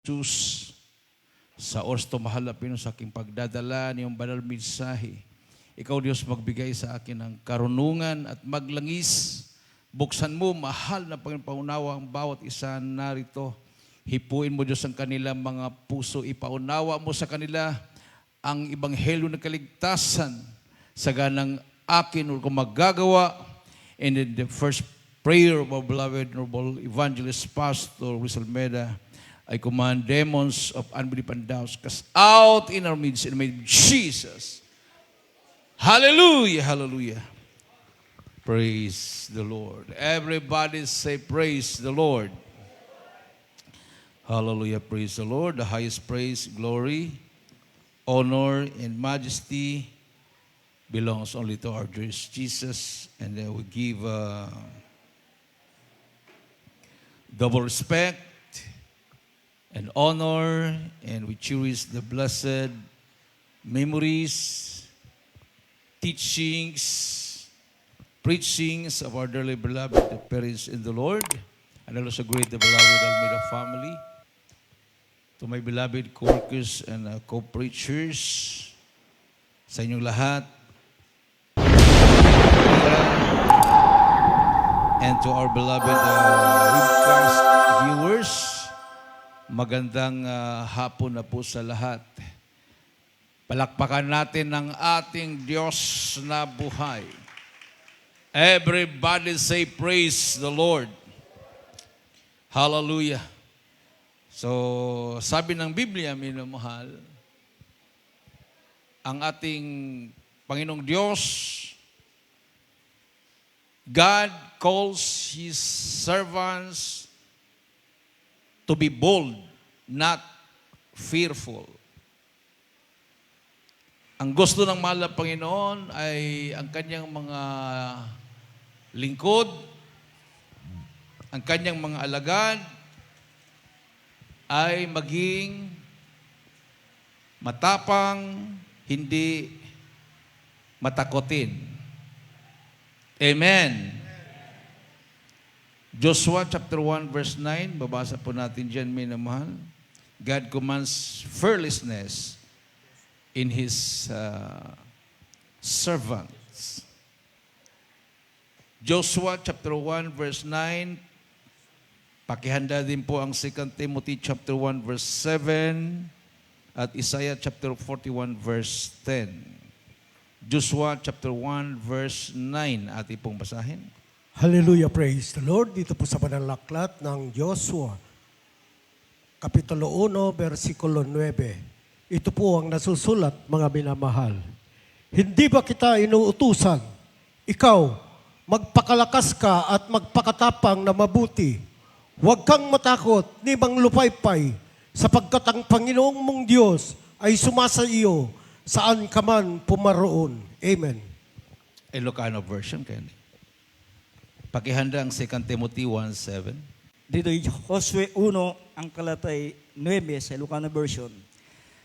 Jesus, sa oras to mahal na Pinoy, sa aking pagdadala niyong banal mensahe. Ikaw, Diyos, magbigay sa akin ng karunungan at maglangis. Buksan mo, mahal na Panginoon, paunawa ang bawat isa narito. Hipuin mo, Diyos, ang kanilang mga puso. Ipaunawa mo sa kanila ang ebanghelyo ng kaligtasan sa ganang akin o kung magagawa. And in the first prayer of our beloved noble evangelist Pastor Rizal Meda, I command demons of unbelief and doubts cast out in our midst in the name of Jesus. Hallelujah, hallelujah. Praise the Lord. Everybody say praise the Lord. Hallelujah, praise the Lord. The highest praise, glory, honor, and majesty belongs only to our dear Jesus. And we give double respect and honor, and we cherish the blessed memories, teachings, preachings of our dearly beloved parents in the Lord, and also great the beloved Almeida family. To my beloved co-workers and co-preachers, sa inyong lahat, and to our beloved webcast viewers, magandang hapon na po sa lahat. Palakpakan natin ang ating Diyos na buhay. Everybody say praise the Lord. Hallelujah. So, sabi ng Biblia, minamahal, ang ating Panginoong Diyos, God calls His servants to be bold, not fearful. Ang gusto ng mahal na Panginoon ay ang kanyang mga lingkod, ang kanyang mga alagad ay maging matapang, hindi matakotin. Amen. Joshua chapter 1 verse 9, babasa po natin dyan, minamahal. God commands fearlessness in His servants. Joshua chapter 1 verse 9, pakihanda din po ang 2 Timothy chapter 1 verse 7 at Isaiah chapter 41 verse 10. Joshua chapter 1 verse 9, ating pong basahin. Hallelujah, praise the Lord. Dito po sa banal na aklat ng Joshua, Kapitulo 1, versikulo 9. Ito po ang nasusulat, mga minamahal. Hindi ba kita inuutusan? Ikaw, magpakalakas ka at magpakatapang na mabuti. Huwag kang matakot ni manglupaypay, sapagkat ang Panginoong mong Diyos ay sumasa iyo saan ka man pumaroon. Amen. Ilocano version, Kenny. Pakihanda ang 2 Timothy 1:7. Dito Josue 1, ang kalatay 9 sa Ilocano version.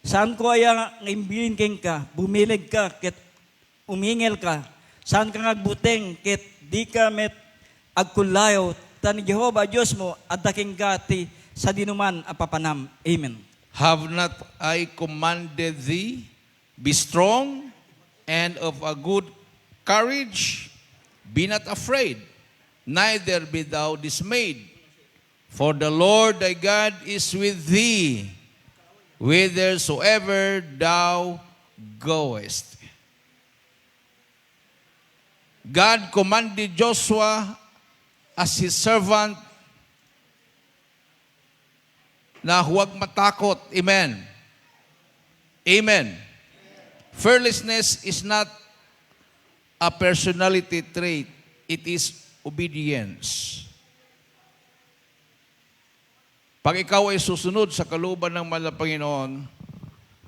Saan ko aya ng imbilin keng ka, bumilig ka, ket umingel ka, saan ka ngagbuteng, ket di ka met agkulayo, tan Jehova Diyos mo, adaking gati sa dinuman apapanam. Amen. Have not I commanded thee, be strong and of a good courage, be not afraid, neither be thou dismayed. For the Lord thy God is with thee, whithersoever thou goest. God commanded Joshua as His servant na huwag matakot. Amen. Amen. Fearlessness is not a personality trait. It is obedience. Pag ikaw ay susunod sa kalooban ng mahal na Panginoon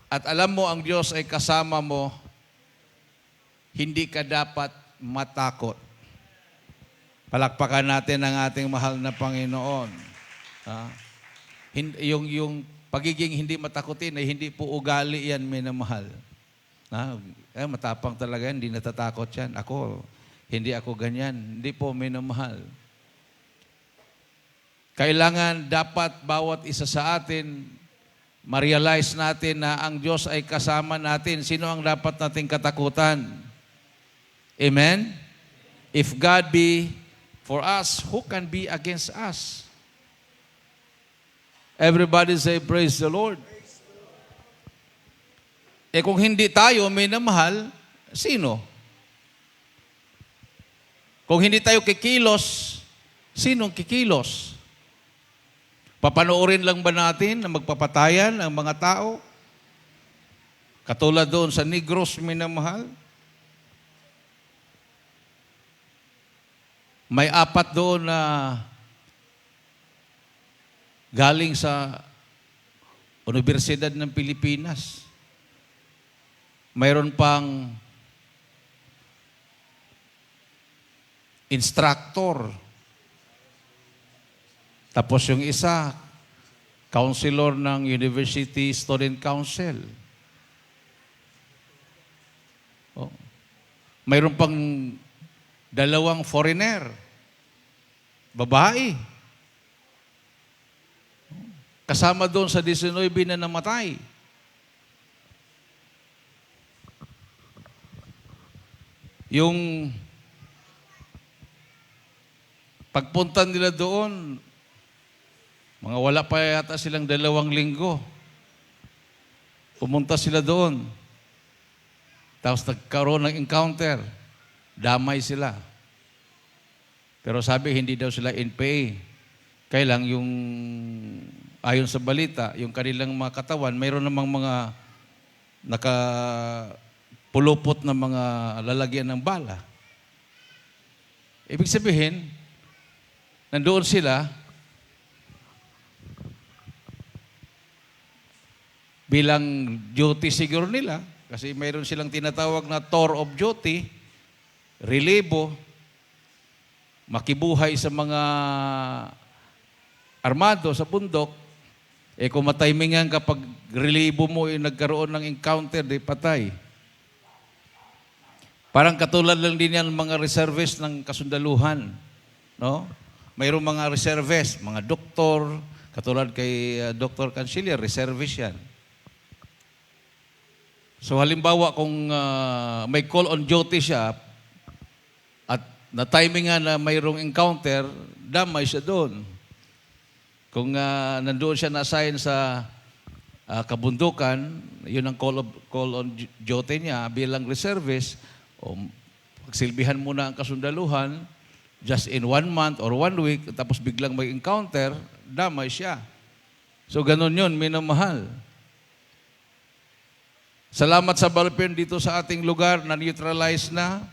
at alam mo ang Diyos ay kasama mo, hindi ka dapat matakot. Palakpakan natin ang ating mahal na Panginoon. Yung pagiging hindi matakotin ay hindi po ugali yan, minamahal. Matapang talaga yan, hindi natatakot yan. Hindi ako ganyan. Hindi po, minamahal. Kailangan dapat bawat isa sa atin, ma-realize natin na ang Diyos ay kasama natin. Sino ang dapat nating katakutan? Amen? If God be for us, who can be against us? Everybody say, praise the Lord. Kung hindi tayo minamahal, sino? Kung hindi tayo kikilos, sinong kikilos? Papanoorin lang ba natin na magpapatayan ang mga tao? Katulad doon sa Negros minamahal? May 4 doon na galing sa Universidad ng Pilipinas. Mayroon pang instructor. Tapos yung isa, counselor ng University Student Council. Oh. Mayroon pang 2 foreigner. Babae. Kasama doon sa 19 na namatay. Yung pagpunta nila doon, mga wala pa yata silang 2 linggo. Pumunta sila doon. Tapos nagkaroon ng encounter. Damay sila. Pero sabi, hindi daw sila NPA. Kaya lang yung, ayon sa balita, yung kanilang mga katawan, mayroon namang mga nakapulupot na mga lalagyan ng bala. Ibig sabihin, nandoon sila, bilang duty siguro nila, kasi mayroon silang tinatawag na tour of duty, relievo, makibuhay sa mga armado sa bundok, kung matimingan kapag relievo mo nagkaroon ng encounter, di patay. Parang katulad lang din yan mga reservists ng kasundaluhan. No? Mayroong mga reservists, mga doktor, katulad kay Dr. Canciller, reservist yan. So halimbawa kung may call on duty siya at na-timingan na mayroong encounter, damay siya doon. Kung nandoon siya na-assign sa kabundukan, yun ang call on duty niya bilang reservist, pagsilbihan muna ang kasundaluhan, just in 1 month or 1 week, tapos biglang may encounter, damay siya. So ganun yun, minamahal. Salamat sa Balpern dito sa ating lugar na neutralize na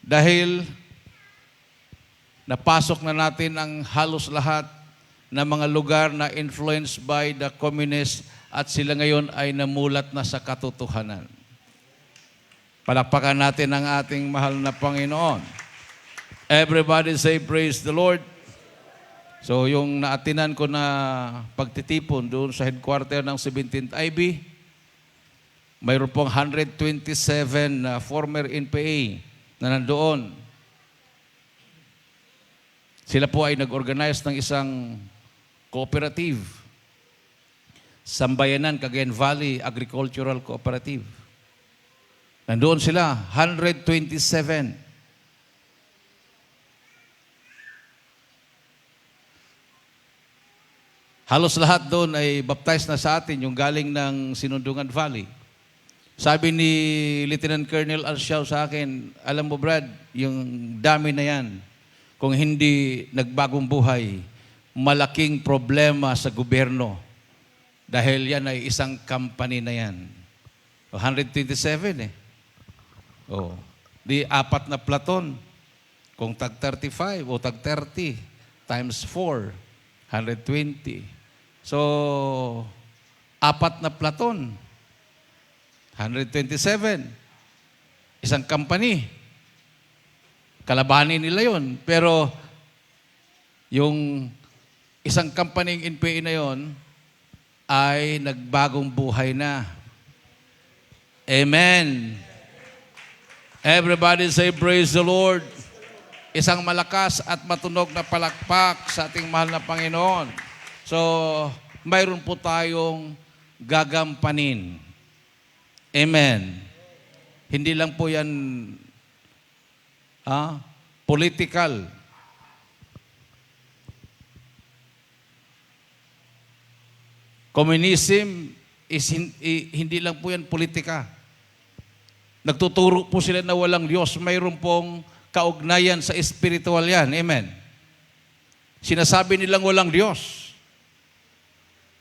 dahil napasok na natin ang halos lahat na mga lugar na influenced by the communists at sila ngayon ay namulat na sa katotohanan. Palakpakan natin ang ating mahal na Panginoon. Everybody say praise the Lord. So yung naatinan ko na pagtitipon doon sa headquarter ng 17th IB, mayroon pong 127 former NPA na nandoon. Sila po ay nag-organize ng isang cooperative, Sambayanan Cagayan Valley Agricultural Cooperative. Nandoon sila, 127. Halos lahat doon ay baptized na sa atin, yung galing ng Sinundungan Valley. Sabi ni Lieutenant Colonel Alciao sa akin, alam mo Brad, yung dami na yan, kung hindi nagbagong buhay, malaking problema sa gobyerno. Dahil yan ay isang company na yan. 127 Di 4 na platon. Kung tag 35 o tag 30 times 4, 120. So, 4 na platon. 127. Isang company. Kalabanin nila yon. Pero, yung isang company NPA na yon ay nagbagong buhay na. Amen. Everybody say praise the Lord. isang malakas at matunog na palakpak sa ating mahal na Panginoon. So, mayroon po tayong gagampanin. Amen. Hindi lang po yan political. Communism is hindi lang po yan politika. Nagtuturo po sila na walang Diyos. Mayroon pong kaugnayan sa spiritual yan. Amen. Sinasabi nilang walang Diyos.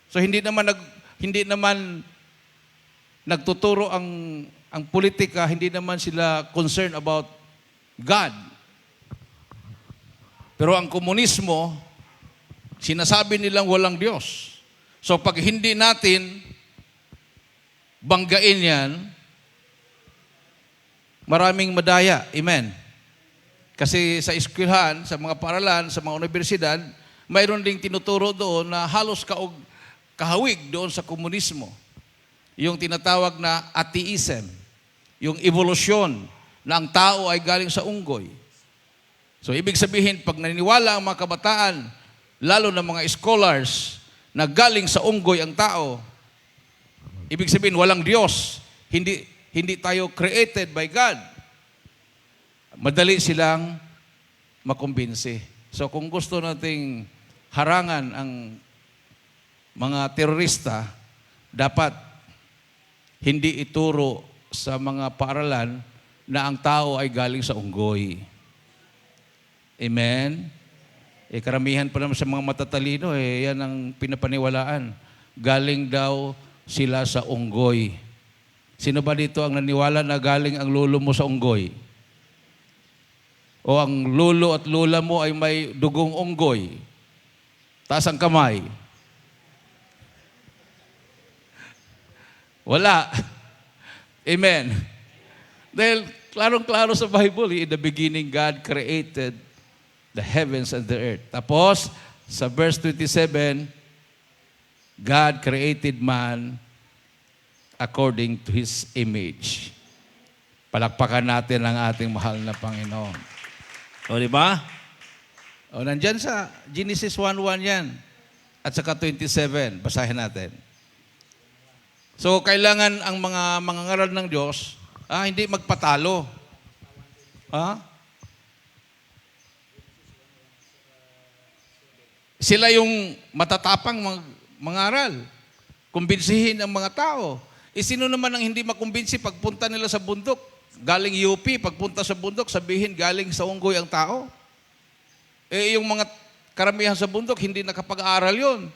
So hindi naman nagtuturo ang politika, hindi naman sila concerned about God. Pero ang komunismo, sinasabi nilang walang Diyos. So pag hindi natin banggain yan, maraming madaya. Amen. Kasi sa eskwelahan, sa mga paaralan, sa mga universidad, mayroon ding tinuturo doon na halos kahawig doon sa komunismo. Yung tinatawag na atheism. Yung evolusyon na ang tao ay galing sa unggoy. So ibig sabihin, pag naniniwala ang mga kabataan, lalo na mga scholars, na galing sa unggoy ang tao, ibig sabihin, walang Diyos. Hindi tayo created by God. Madali silang makumbinsi. So kung gusto nating harangan ang mga terorista, dapat hindi ituro sa mga paaralan na ang tao ay galing sa unggoy. Amen? Karamihan pa naman sa mga matatalino, yan ang pinapaniwalaan. Galing daw sila sa unggoy. Sino ba dito ang naniwala na galing ang lolo mo sa unggoy? O ang lolo at lola mo ay may dugong unggoy? Taas ang kamay. Wala. Amen. Dahil klarong-klaro sa Bible, in the beginning, God created the heavens and the earth. Tapos, sa verse 27, God created man according to His image. Palakpakan natin ang ating mahal na Panginoon. O, di ba? O, nandyan sa Genesis 1:1 yan. At saka 27, basahin natin. So, kailangan ang mga mangangaral ng Diyos, hindi magpatalo. Sila yung matatapang mangaral. Kumbinsihin ang mga tao. Sino naman ang hindi makumbinsi pagpunta nila sa bundok? Galing UP, pagpunta sa bundok, sabihin galing sa unggoy ang tao. Yung mga karamihan sa bundok, hindi nakapag-aral yun.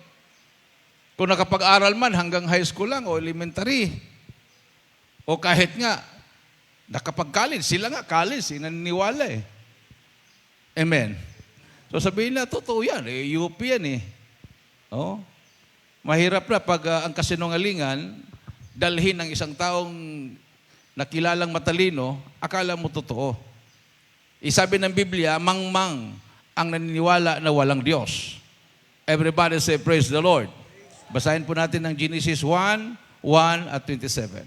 Kung nakapag-aral man, hanggang high school lang o elementary. O kahit nga, nakapag-college. Sila nga, college, naniniwala eh. Amen. So sabihin na, totoo yan. UP yan eh. Oh. Mahirap na pag ang kasinungalingan, dalhin ng isang taong nakilalang matalino, akala mo totoo. Sabi ng Biblia, mangmang ang naniniwala na walang Diyos. Everybody say, praise the Lord. Basahin po natin ng Genesis 1:1 at 27.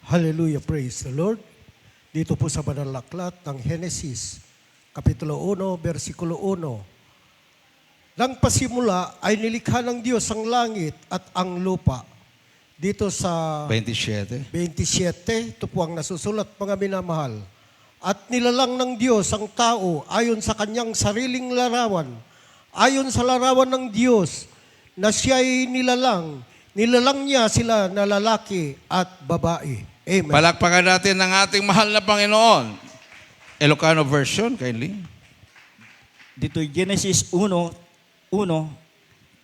Hallelujah, praise the Lord. Dito po sa Banal na Aklat ng Henesis, Kapitulo 1, versikulo 1. Nang pasimula ay nilikha ng Diyos ang langit at ang lupa. Dito sa 27. ito po ang nasusulat, mga minamahal. At nilalang ng Diyos ang tao ayon sa kanyang sariling larawan. Ayon sa larawan ng Diyos na siya'y nilalang niya sila na lalaki at babae. Amen. Palakpakan natin ang ating mahal na Panginoon. Ilocano version, kindly. Dito Genesis 1:1,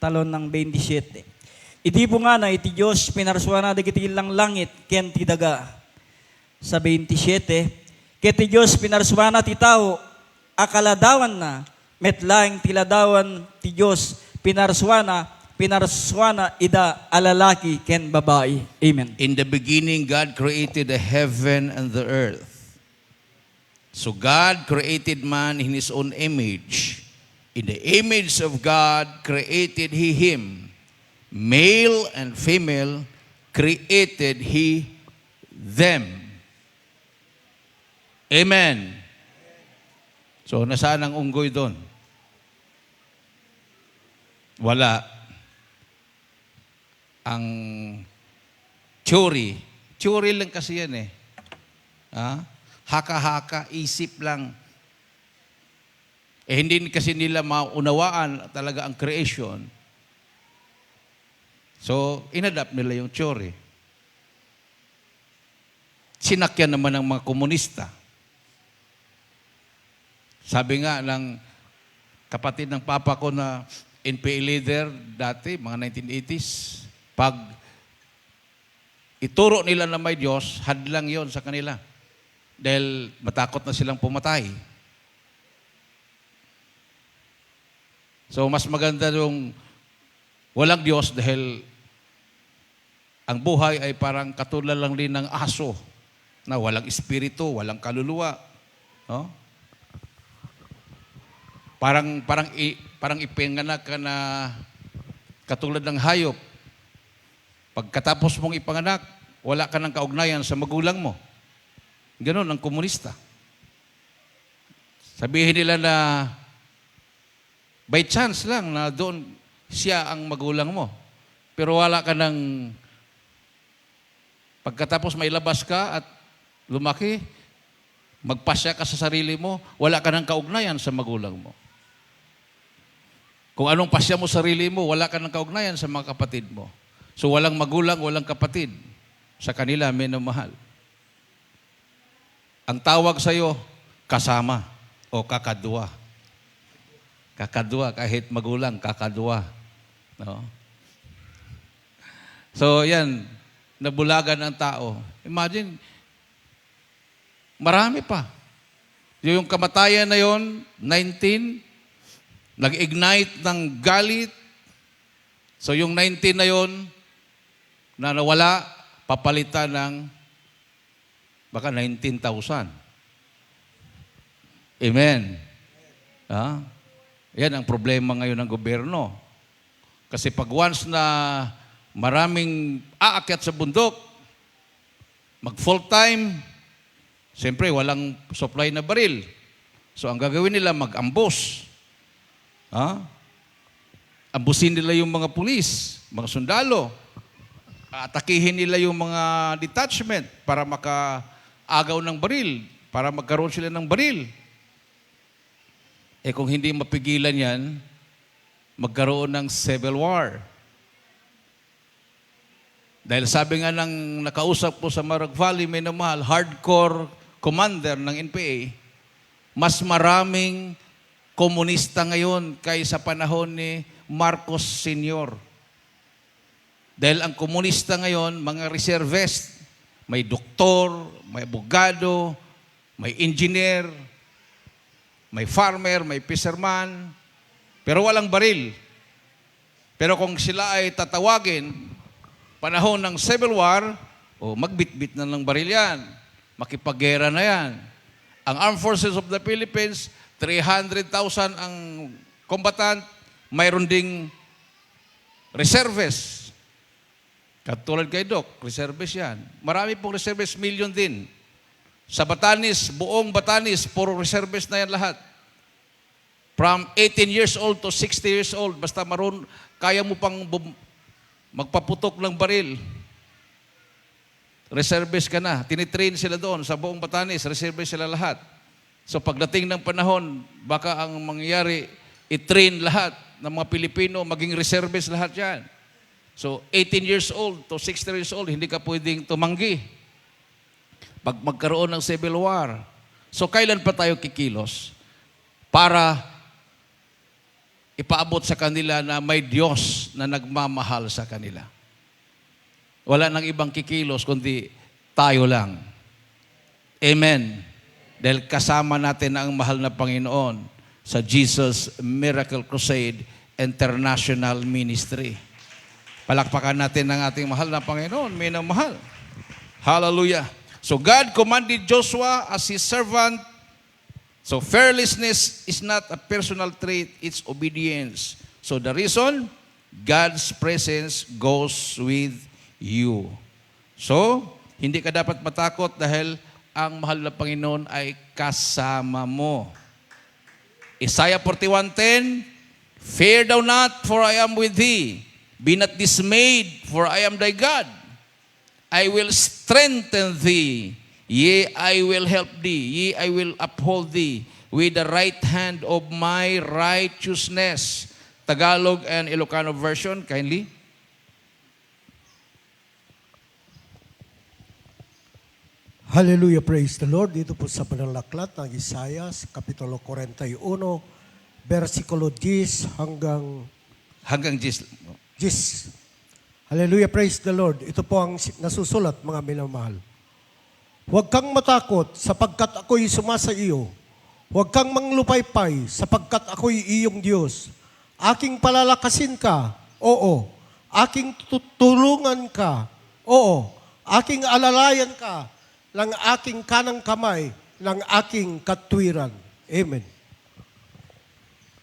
talon ng 27. Iti po nga na iti Diyos pinarswana dagiti lang langit ken ti daga. Sa 27, ket ti Diyos pinarswana ti tao akaladawan na metlaeng tiladawan ti Diyos pinarswana ida alalaki ken babae. Amen. In the beginning, God created the heaven and the earth. So God created man in His own image. In the image of God created He him. Male and female created He them. Amen. So, nasaan ang unggoy doon? Wala. Ang theory lang kasi yan eh. Ha? Haka-haka, isip lang. Hindi kasi nila maunawaan talaga ang creation. So, inadapt nila yung theory. Sinakyan naman ng mga komunista. Sabi nga ng kapatid ng papa ko na NPA leader dati, mga 1980s, pag ituro nila na may Diyos, hadlang yon sa kanila. Dahil matakot na silang pumatay. So, mas maganda yung walang Diyos dahil ang buhay ay parang katulad lang din ng aso na walang espiritu, walang kaluluwa. No? Parang ipinganak ka na katulad ng hayop. Pagkatapos mong ipanganak, wala ka ng kaugnayan sa magulang mo. Ganon ang komunista. Sabihin nila na by chance lang na doon siya ang magulang mo. Pero wala ka ng pagkatapos mailabas ka at lumaki, magpasya ka sa sarili mo, wala ka ng kaugnayan sa magulang mo. Kung anong pasya mo sa sarili mo, wala ka ng kaugnayan sa mga kapatid mo. So walang magulang, walang kapatid. Sa kanila, minamahal. Ang tawag sa iyo, kasama o kakadwa. Kakadwa, kahit magulang, kakadwa. No? So yan, nabulagan ang tao. Imagine, marami pa. Yung kamatayan na yon, 19, nag-ignite ng galit. So yung 19 na yon, na nawala, papalitan ng baka 19,000. Amen. Ha? Yan ang problema ngayon ng gobyerno. Kasi pag once na maraming aakyat sa bundok, mag full time, siyempre walang supply na baril. So ang gagawin nila, mag-ambos. Ha? Ambusin nila yung mga pulis, mga sundalo. Atakihin nila yung mga detachment para makaagaw ng baril, para magkaroon sila ng baril. Kung hindi mapigilan yan, magkaroon ng civil war. Dahil sabi nga ng nakausap ko sa Marag Valley, may namahal, hardcore commander ng NPA, mas maraming komunista ngayon kaysa panahon ni Marcos Sr. Dahil ang komunista ngayon, mga reservist, may doktor, may abogado, may engineer, may farmer, may fisherman, pero walang baril. Pero kung sila ay tatawagin, panahon ng civil war, magbitbit na ng baril yan. Makipaggera na yan. Ang Armed Forces of the Philippines, 300,000 ang combatant, mayroon ding reservists. Katulad kay Doc, reservist yan. Marami pong reservist, million din. Sa Batanes, buong Batanes, puro reservist na yan lahat. From 18 years old to 60 years old, basta kaya mo pang magpaputok ng baril. Reservist ka na. Tinitrain sila doon sa buong Batanes, reservist sila lahat. So pagdating ng panahon, baka ang mangyayari, i-train lahat ng mga Pilipino, maging reservist lahat yan. So 18 years old to 60 years old, hindi ka pwedeng tumanggi. Pag magkaroon ng civil war. So kailan pa tayo kikilos? Para ipaabot sa kanila na may Diyos na nagmamahal sa kanila. Wala nang ibang kikilos, kundi tayo lang. Amen. Dahil kasama natin ang mahal na Panginoon sa Jesus Miracle Crusade International Ministry. Palakpakan natin ang ating mahal na Panginoon, minamahal. Hallelujah. So God commanded Joshua as His servant. So fearlessness is not a personal trait, it's obedience. So the reason, God's presence goes with you. So, hindi ka dapat matakot dahil ang mahal na Panginoon ay kasama mo. Isaiah 41:10, fear thou not, for I am with thee. Be not dismayed, for I am thy God. I will strengthen thee. Yea, I will help thee. Yea, I will uphold thee with the right hand of my righteousness. Tagalog and Ilocano version, kindly. Hallelujah, praise the Lord. Dito po sa panalaklat ng Isaiah, Kapitulo 41, versikulo 10 Hanggang 10. 10. Hallelujah, praise the Lord. Ito po ang nasusulat, mga minamahal. Huwag kang matakot sapagkat ako'y sumasa iyo. Huwag kang manglupaypay sapagkat ako'y iyong Diyos. Aking palalakasin ka, oo. Aking tutulungan ka, oo. Aking alalayan ka, ng aking kanang kamay, ng aking katwiran. Amen.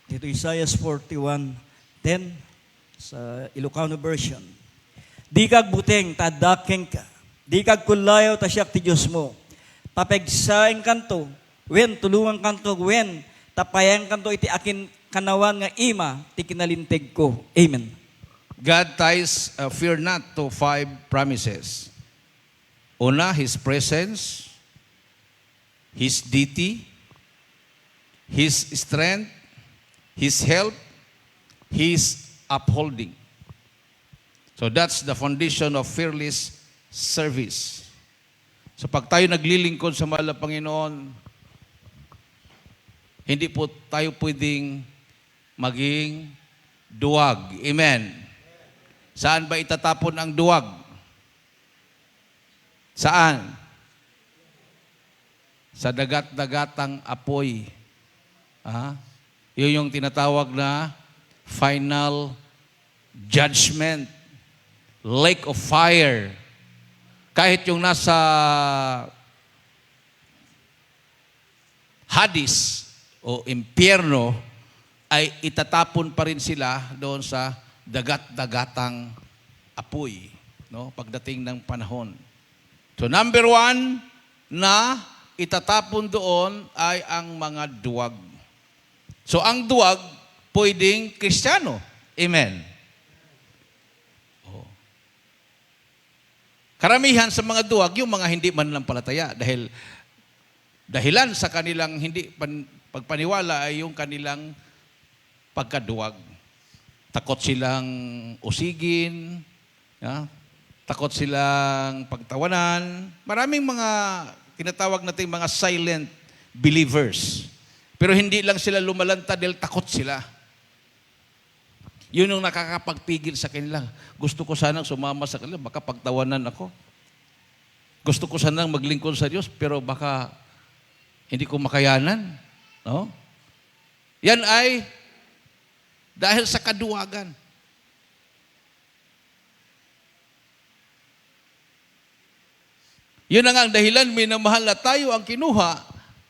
Dito Isaiah 41:10 sa Ilocano version. Di kag buteng tadakeng ka. Di kag kulayaw ta siyak ti Diyos mo. Tapegsaeng kanto, wen tulungan kanto, wen tapayang kanto iti akin kanawan nga ima, ti kinalinteg ko. Amen. God ties fear not to 5 promises. Una, His presence, His deity, His strength, His help, His upholding. So that's the foundation of fearless service. So pag tayo naglilingkod sa mahal na Panginoon, hindi po tayo pwedeng maging duwag. Amen. Saan ba itatapon ang duwag? Saan? Sa dagat-dagatang apoy. Yun yung tinatawag na final judgment. Lake of fire. Kahit yung nasa Hades o impyerno, ay itatapon pa rin sila doon sa dagat-dagatang apoy, no? Pagdating ng panahon. So number 1 na itatapon doon ay ang mga duwag. So ang duwag, pwedeng Kristiyano. Amen. Karamihan sa mga duwag, yung mga hindi mananampalataya dahil dahilan sa kanilang hindi pagpaniwala ay yung kanilang pagkaduwag. Takot silang usigin, takot silang pagtawanan. Maraming mga tinatawag natin mga silent believers. Pero hindi lang sila lumalanta dahil takot sila. Yun yung nakakapagpigil sa kanila. Gusto ko sanang sumama sa kanila, baka pagtawanan ako. Gusto ko sanang maglingkod sa Diyos, pero baka hindi ko makayanan. No? Yan ay dahil sa kaduwagan. Yun ang dahilan, minamahal na tayo ang kinuha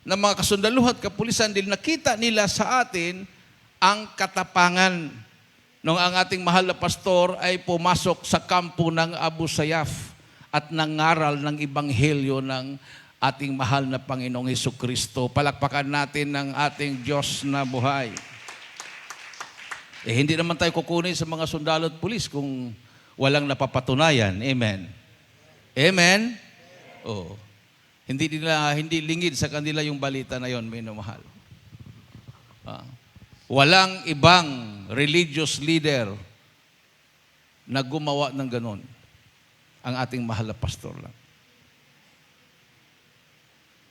ng mga kasundaluhan at kapulisan dahil nakita nila sa atin ang katapangan nung ang ating mahal na pastor ay pumasok sa kampo ng Abu Sayyaf at nangaral ng ebanghelyo ng ating mahal na Panginoong Hesukristo. Palakpakan natin ng ating Diyos na buhay. Hindi naman tayo kukunin sa mga sundalo at pulis kung walang napapatunayan. Amen. Amen? Oh. Hindi lingid sa kanila yung balita na yon, minamahal. Walang ibang religious leader na gumawa ng ganon. Ang ating mahal na pastor lang.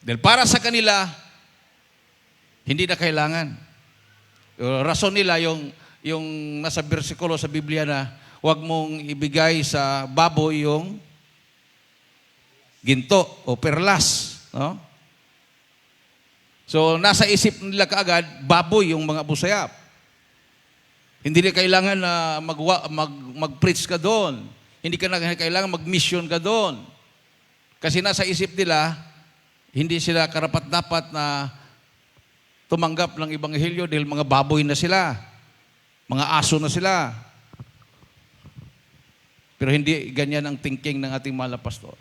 Dahil para sa kanila, hindi na kailangan. Rason nila yung nasa bersikulo sa Biblia na huwag mong ibigay sa baboy yung ginto o perlas. No? So, nasa isip nila kaagad, baboy yung mga Abu Sayyaf. Hindi na kailangan na mag-preach ka doon. Hindi ka na kailangan mag-mission ka doon. Kasi nasa isip nila, hindi sila karapat-dapat na tumanggap ng ebanghelyo dahil mga baboy na sila. Mga aso na sila. Pero hindi ganyan ang thinking ng ating mahal na pastor.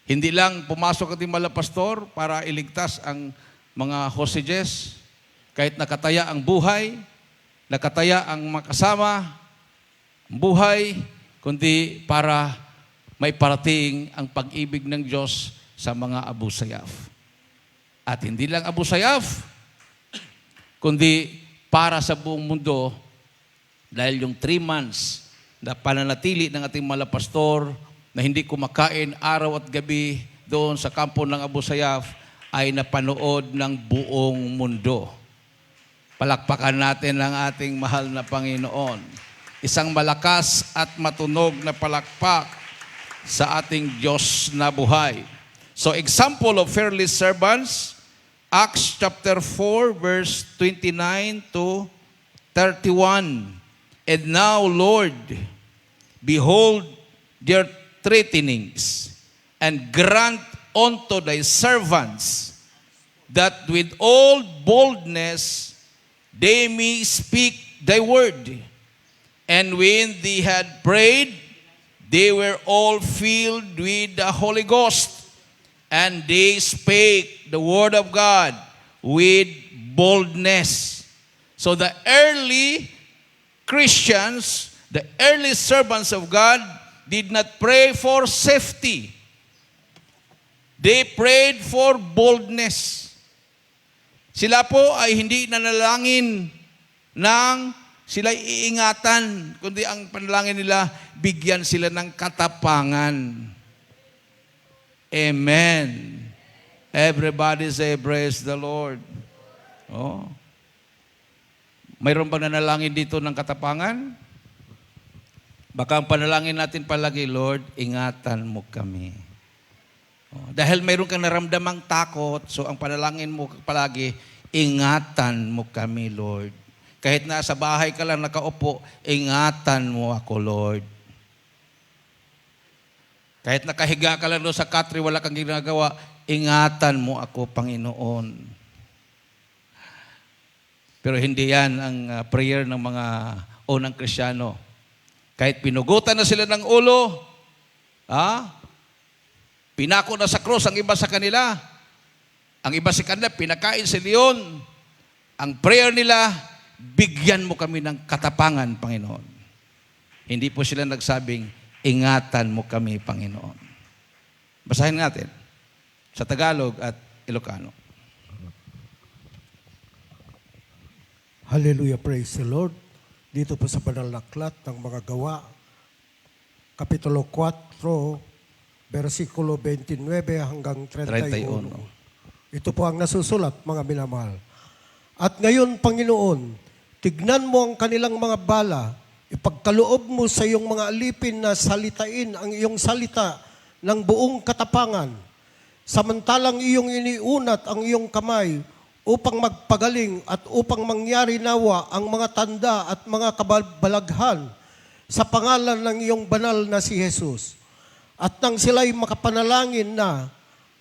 Hindi lang pumasok ating malapastor para iligtas ang mga hostages, kahit nakataya ang buhay, nakataya ang makasama, ang buhay, kundi para may parating ang pag-ibig ng Diyos sa mga Abu Sayyaf. At hindi lang Abu Sayyaf, kundi para sa buong mundo, dahil yung 3 months na pananatili ng ating malapastor na hindi kumakain araw at gabi doon sa kampo ng Abu Sayyaf ay napanood ng buong mundo. Palakpakan natin ang ating mahal na Panginoon. Isang malakas at matunog na palakpak sa ating Diyos na buhay. So, example of fearless servants, Acts chapter 4, verse 29 to 31. And now, Lord, behold their threatenings, and grant unto thy servants that with all boldness they may speak thy word. And when they had prayed, they were all filled with the Holy Ghost, and they spake the word of God with boldness. So the early Christians, the early servants of God, did not pray for safety. They prayed for boldness. Sila po ay hindi nanalangin ng sila iingatan, kundi ang panalangin nila, bigyan sila ng katapangan. Amen. Everybody say, praise the Lord. Oh. Mayroon bang nanalangin dito ng katapangan? Baka ang panalangin natin palagi, Lord, ingatan mo kami. Oh, dahil mayroon kang naramdamang takot, so ang panalangin mo palagi, ingatan mo kami, Lord. Kahit nasa bahay ka lang nakaupo, ingatan mo ako, Lord. Kahit nakahiga ka lang doon sa country, wala kang ginagawa, ingatan mo ako, Panginoon. Pero hindi yan ang prayer ng mga unang Kristiyano. Kahit pinugutan na sila ng ulo, pinako na sa krus ang iba sa kanila, ang iba sa kanila, pinakain sa leon. Ang prayer nila, bigyan mo kami ng katapangan, Panginoon. Hindi po sila nagsabing, ingatan mo kami, Panginoon. Basahin natin sa Tagalog at Ilocano. Hallelujah, praise the Lord. Dito po sa banal na aklat ng mga gawa, Kapitulo 4, versikulo 29 hanggang 31. Ito po ang nasusulat, mga minamahal. At ngayon, Panginoon, tignan mo ang kanilang mga bala, ipagkaloob mo sa iyong mga alipin na salitain ang iyong salita ng buong katapangan, samantalang iyong iniunat ang iyong kamay upang magpagaling at upang mangyari nawa ang mga tanda at mga kabalaghan sa pangalan ng iyong banal na si Jesus. At nang sila'y makapanalangin na,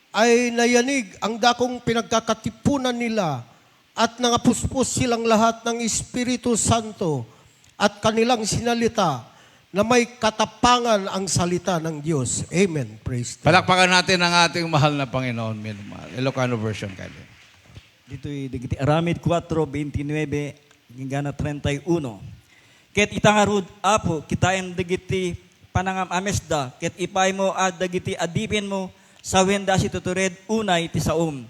ay nayanig ang dakong pinagkakatipunan nila at nangapuspos silang lahat ng Espiritu Santo at kanilang sinalita na may katapangan ang salita ng Diyos. Amen. Praise God. Palakpakan natin ang ating mahal na Panginoon. Ilocano version kayo. Dito'y digiti Aramid 4:29 hingga na 31. Ket itangarud apo kitaen digiti panangam amesda ket ipay mo ad dagiti adipin mo sawen da si tutured unay ti saom.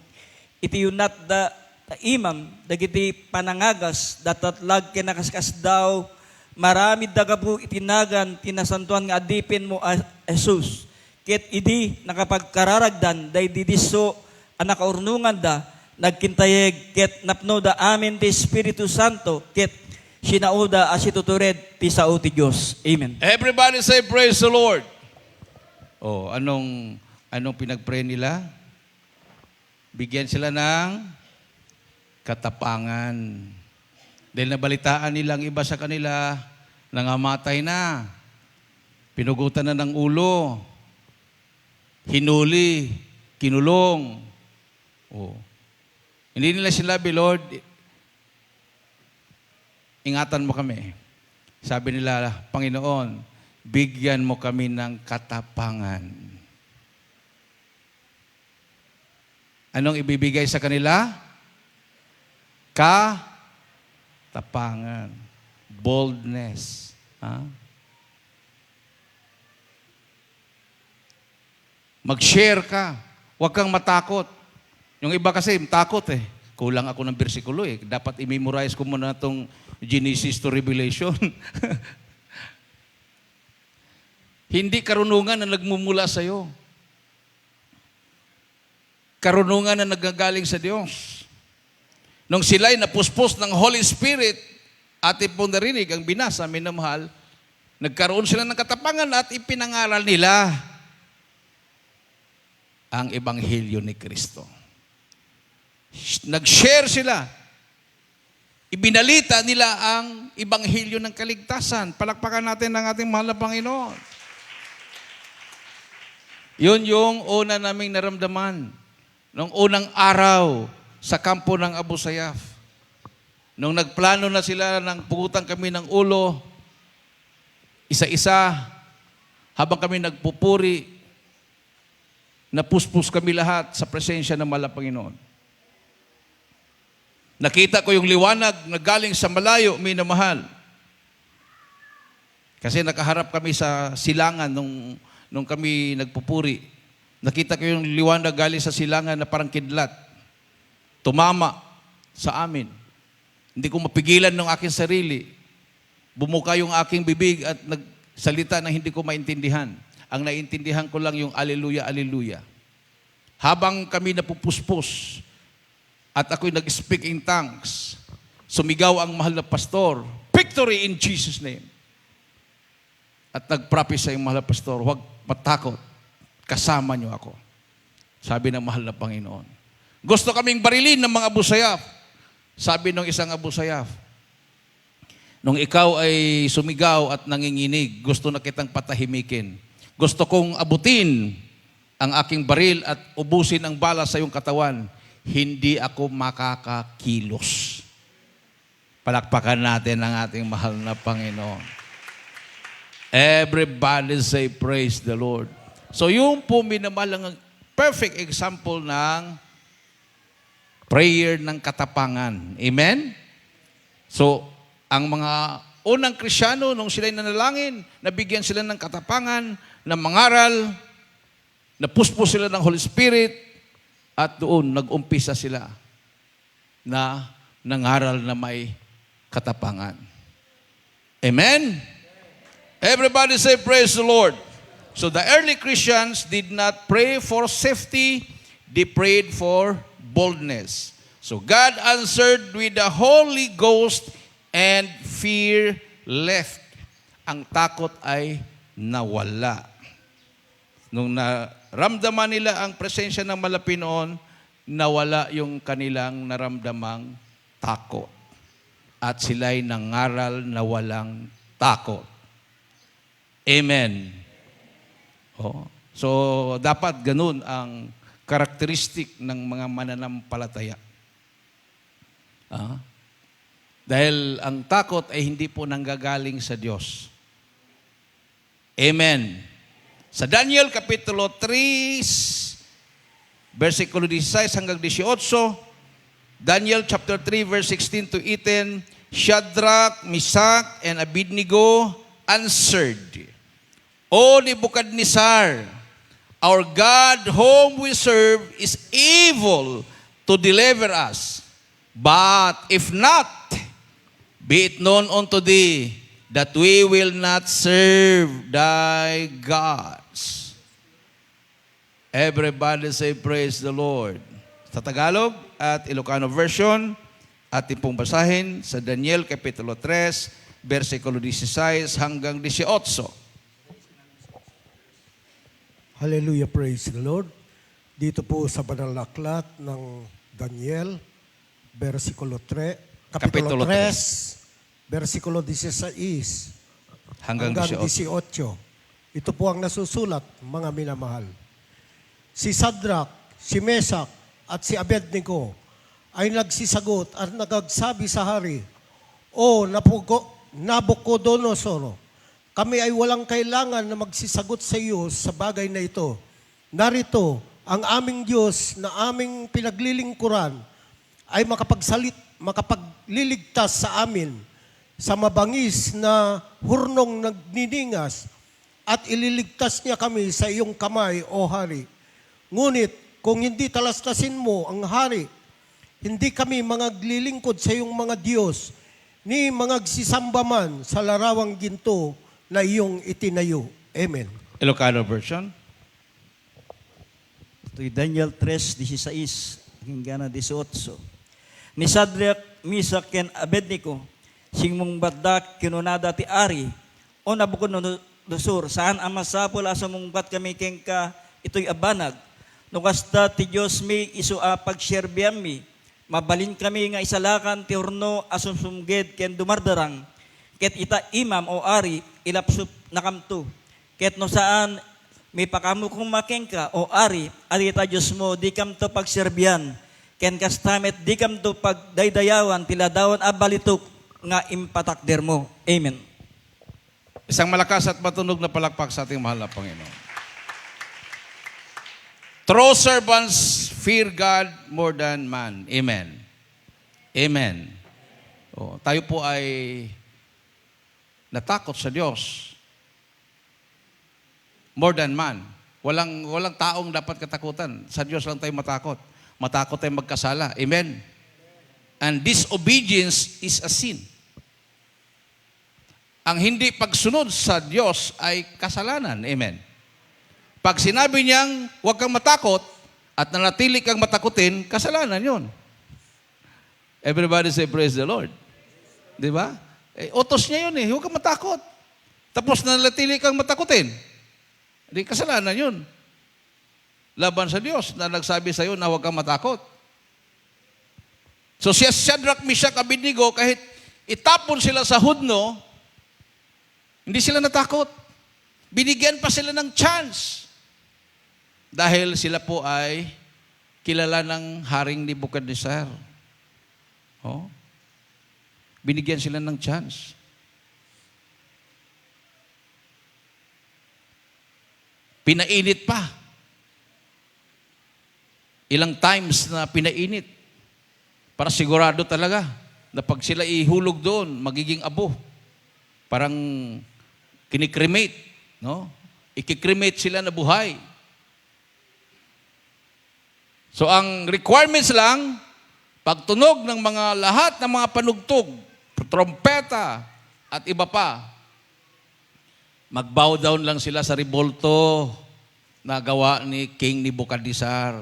Iti yunat da imam dagiti panangagas datatlag kinakaskas daw marami dagabu itinagan tinasantuan nga adipin mo a Jesus. Ket idi nakapagkararagdan day didiso anak kaurnungan da nagkintayeg ket napno da amin ti Espiritu Santo ket sinauda as itutured ti sao ti Dios. Amen. Everybody say praise the Lord. Oh, anong pinagpray nila? Bigyan sila ng katapangan. Dahil nabalitaan nilang iba sa kanila nangamatay na. Pinugutan na ng ulo. Hinuli, kinulong. Oh. Hindi nila sinabi, Lord, ingatan mo kami. Sabi nila, Panginoon, bigyan mo kami ng katapangan. Anong ibibigay sa kanila? Katapangan. Boldness. Ha? Mag-share ka. Huwag kang matakot. Yung iba kasi, takot eh. Kulang ako ng bersikulo eh. Dapat i-memorize ko muna itong Genesis to Revelation. Hindi karunungan na nagmumula sa'yo. Karunungan na nagagaling sa Diyos. Nung sila'y napuspos ng Holy Spirit, atin pong narinig ang binasa, minamahal, nagkaroon sila ng katapangan at ipinangaral nila ang Ebanghelyo ni Kristo. Nag-share sila. Ibinalita nila ang Ebanghelyo ng kaligtasan. Palakpakan natin ang ating mahal na Panginoon. Yun yung una naming naramdaman. Nung unang araw sa kampo ng Abu Sayyaf. Nung nagplano na sila ng pugutan kami ng ulo, isa-isa, habang kami nagpupuri, napuspos kami lahat sa presensya ng mahal na Panginoon. Nakita ko yung liwanag na galing sa malayo, minamahal. Kasi nakaharap kami sa silangan nung kami nagpupuri. Nakita ko yung liwanag galing sa silangan na parang kidlat. Tumama sa amin. Hindi ko mapigilan ng aking sarili. Bumuka yung aking bibig at nagsalita na hindi ko maintindihan. Ang naintindihan ko lang yung Alleluia, Alleluia. Habang kami napupuspos at ako'y nag-speak in tongues, sumigaw ang mahal na pastor, "Victory in Jesus' name." At nag-prophesy ang mahal na pastor, "Huwag matakot, kasama niyo ako." Sabi ng mahal na Panginoon. Gusto kaming barilin ng mga Abu Sayyaf. Sabi ng isang Abu Sayyaf, nung ikaw ay sumigaw at nanginginig, gusto na kitang patahimikin. Gusto kong abutin ang aking baril at ubusin ang bala sa iyong katawan. Hindi ako makakakilos. Palakpakan natin ang ating mahal na Panginoon. Everybody say praise the Lord. So yung po minamalang perfect example ng prayer ng katapangan. Amen? So, ang mga unang Krisyano, nung sila'y nanalangin, nabigyan sila ng katapangan, ng mangaral, napuspos sila ng Holy Spirit, at doon nag-umpisa sila na nangaral na may katapangan. Amen? Everybody say praise the Lord. So the early Christians did not pray for safety, they prayed for boldness. So God answered with the Holy Ghost and fear left. Ang takot ay nawala. Nung naramdaman nila ang presensya ng Malapinoon, nawala yung kanilang naramdamang takot. At sila'y nangaral na walang takot. Amen. Oh. So, dapat ganun ang karakteristik ng mga mananampalataya. Dahil ang takot ay hindi po nanggagaling sa Diyos. Amen. Sa Daniel Kapitulo 3, versikulo 16 hanggang 18, Daniel chapter 3, verse 16 to 18, Shadrach, Meshach, and Abednego answered, "O Nebuchadnezzar, our God whom we serve is able to deliver us. But if not, be it known unto thee that we will not serve thy gods." Everybody say praise the Lord. Sa Tagalog at Ilocano version, ating pong basahin sa Daniel Kapitulo 3, versikulo 16 hanggang 18. Hallelujah, praise the Lord. Dito po sa banal na aklat ng Daniel, Kapitulo 3, versikulo 16 Hanggang 18. Ito po ang nasusulat, mga minamahal. Si Shadrach, si Meshach, at si Abednego ay nagsisagot at nagagsabi sa hari, "O Nabucodonosor, kami ay walang kailangan na magsisagot sa iyo sa bagay na ito. Narito, ang aming Diyos na aming pinaglilingkuran ay makapagliligtas sa amin sa mabangis na hurnong nagniningas at ililigtas niya kami sa iyong kamay, O Hari. Ngunit kung hindi talastasin mo ang hari, hindi kami mangaglilingkod sa iyong mga Diyos, ni mangagsisamba man sa larawang ginto na iyong itinayo. Amen. Ilocano version. Ito'y Daniel 3:16 hinggang 18. Ni Sadrak, Misak, ken Abednego, singmong badak kinunada ti Ari, o Nabucodonosor, saan ang masapol asa mong bat kami kengka, ito'y abanag. Nukasta ti Diyos mi isu a pagserbiam mi, mabalin kami nga isalakan ti horno asumsumged ken dumardarang, ket ita imam o Ari, ilapsup nakamto. Ket no saan may pakamu kong makengka o Ari, adita Diyos mo, di kam to pagserbian, ken kastamet di kam to pagdaydayawan, tiladawan a balitok nga impatakder mo. Amen. Isang malakas at matunog na palakpak sa ating mahal na Panginoon. True servants fear God more than man. Amen. Amen. O, tayo po ay natakot sa Diyos more than man. Walang taong dapat katakutan. Sa Diyos lang tayo matakot. Matakot tayo magkasala. Amen. And disobedience is a sin. Ang hindi pagsunod sa Diyos ay kasalanan. Amen. Pag sinabi niyang huwag kang matakot at nanatili kang matakutin, kasalanan yun. Everybody say praise the Lord. Di ba? Utos niya yun huwag kang matakot. Tapos nanatili kang matakutin. Di kasalanan yun. Laban sa Diyos na nagsabi sa iyo na huwag kang matakot. So si Shadrach, Meshach, Abednego, kahit itapon sila sa hudno, hindi sila natakot. Binigyan pa sila ng chance. Dahil sila po ay kilala ng Haring Nebuchadnezzar. Oh. Binigyan sila ng chance. Pinainit pa. Ilang times na pinainit. Para sigurado talaga na pag sila ihulog doon, magiging abo. Parang kinikremate. No? Ikikremate sila na buhay. So ang requirements lang, pagtunog ng mga lahat ng mga panugtog, trompeta at iba pa, mag-bow down lang sila sa rebolto na gawa ni King Nebuchadnezzar.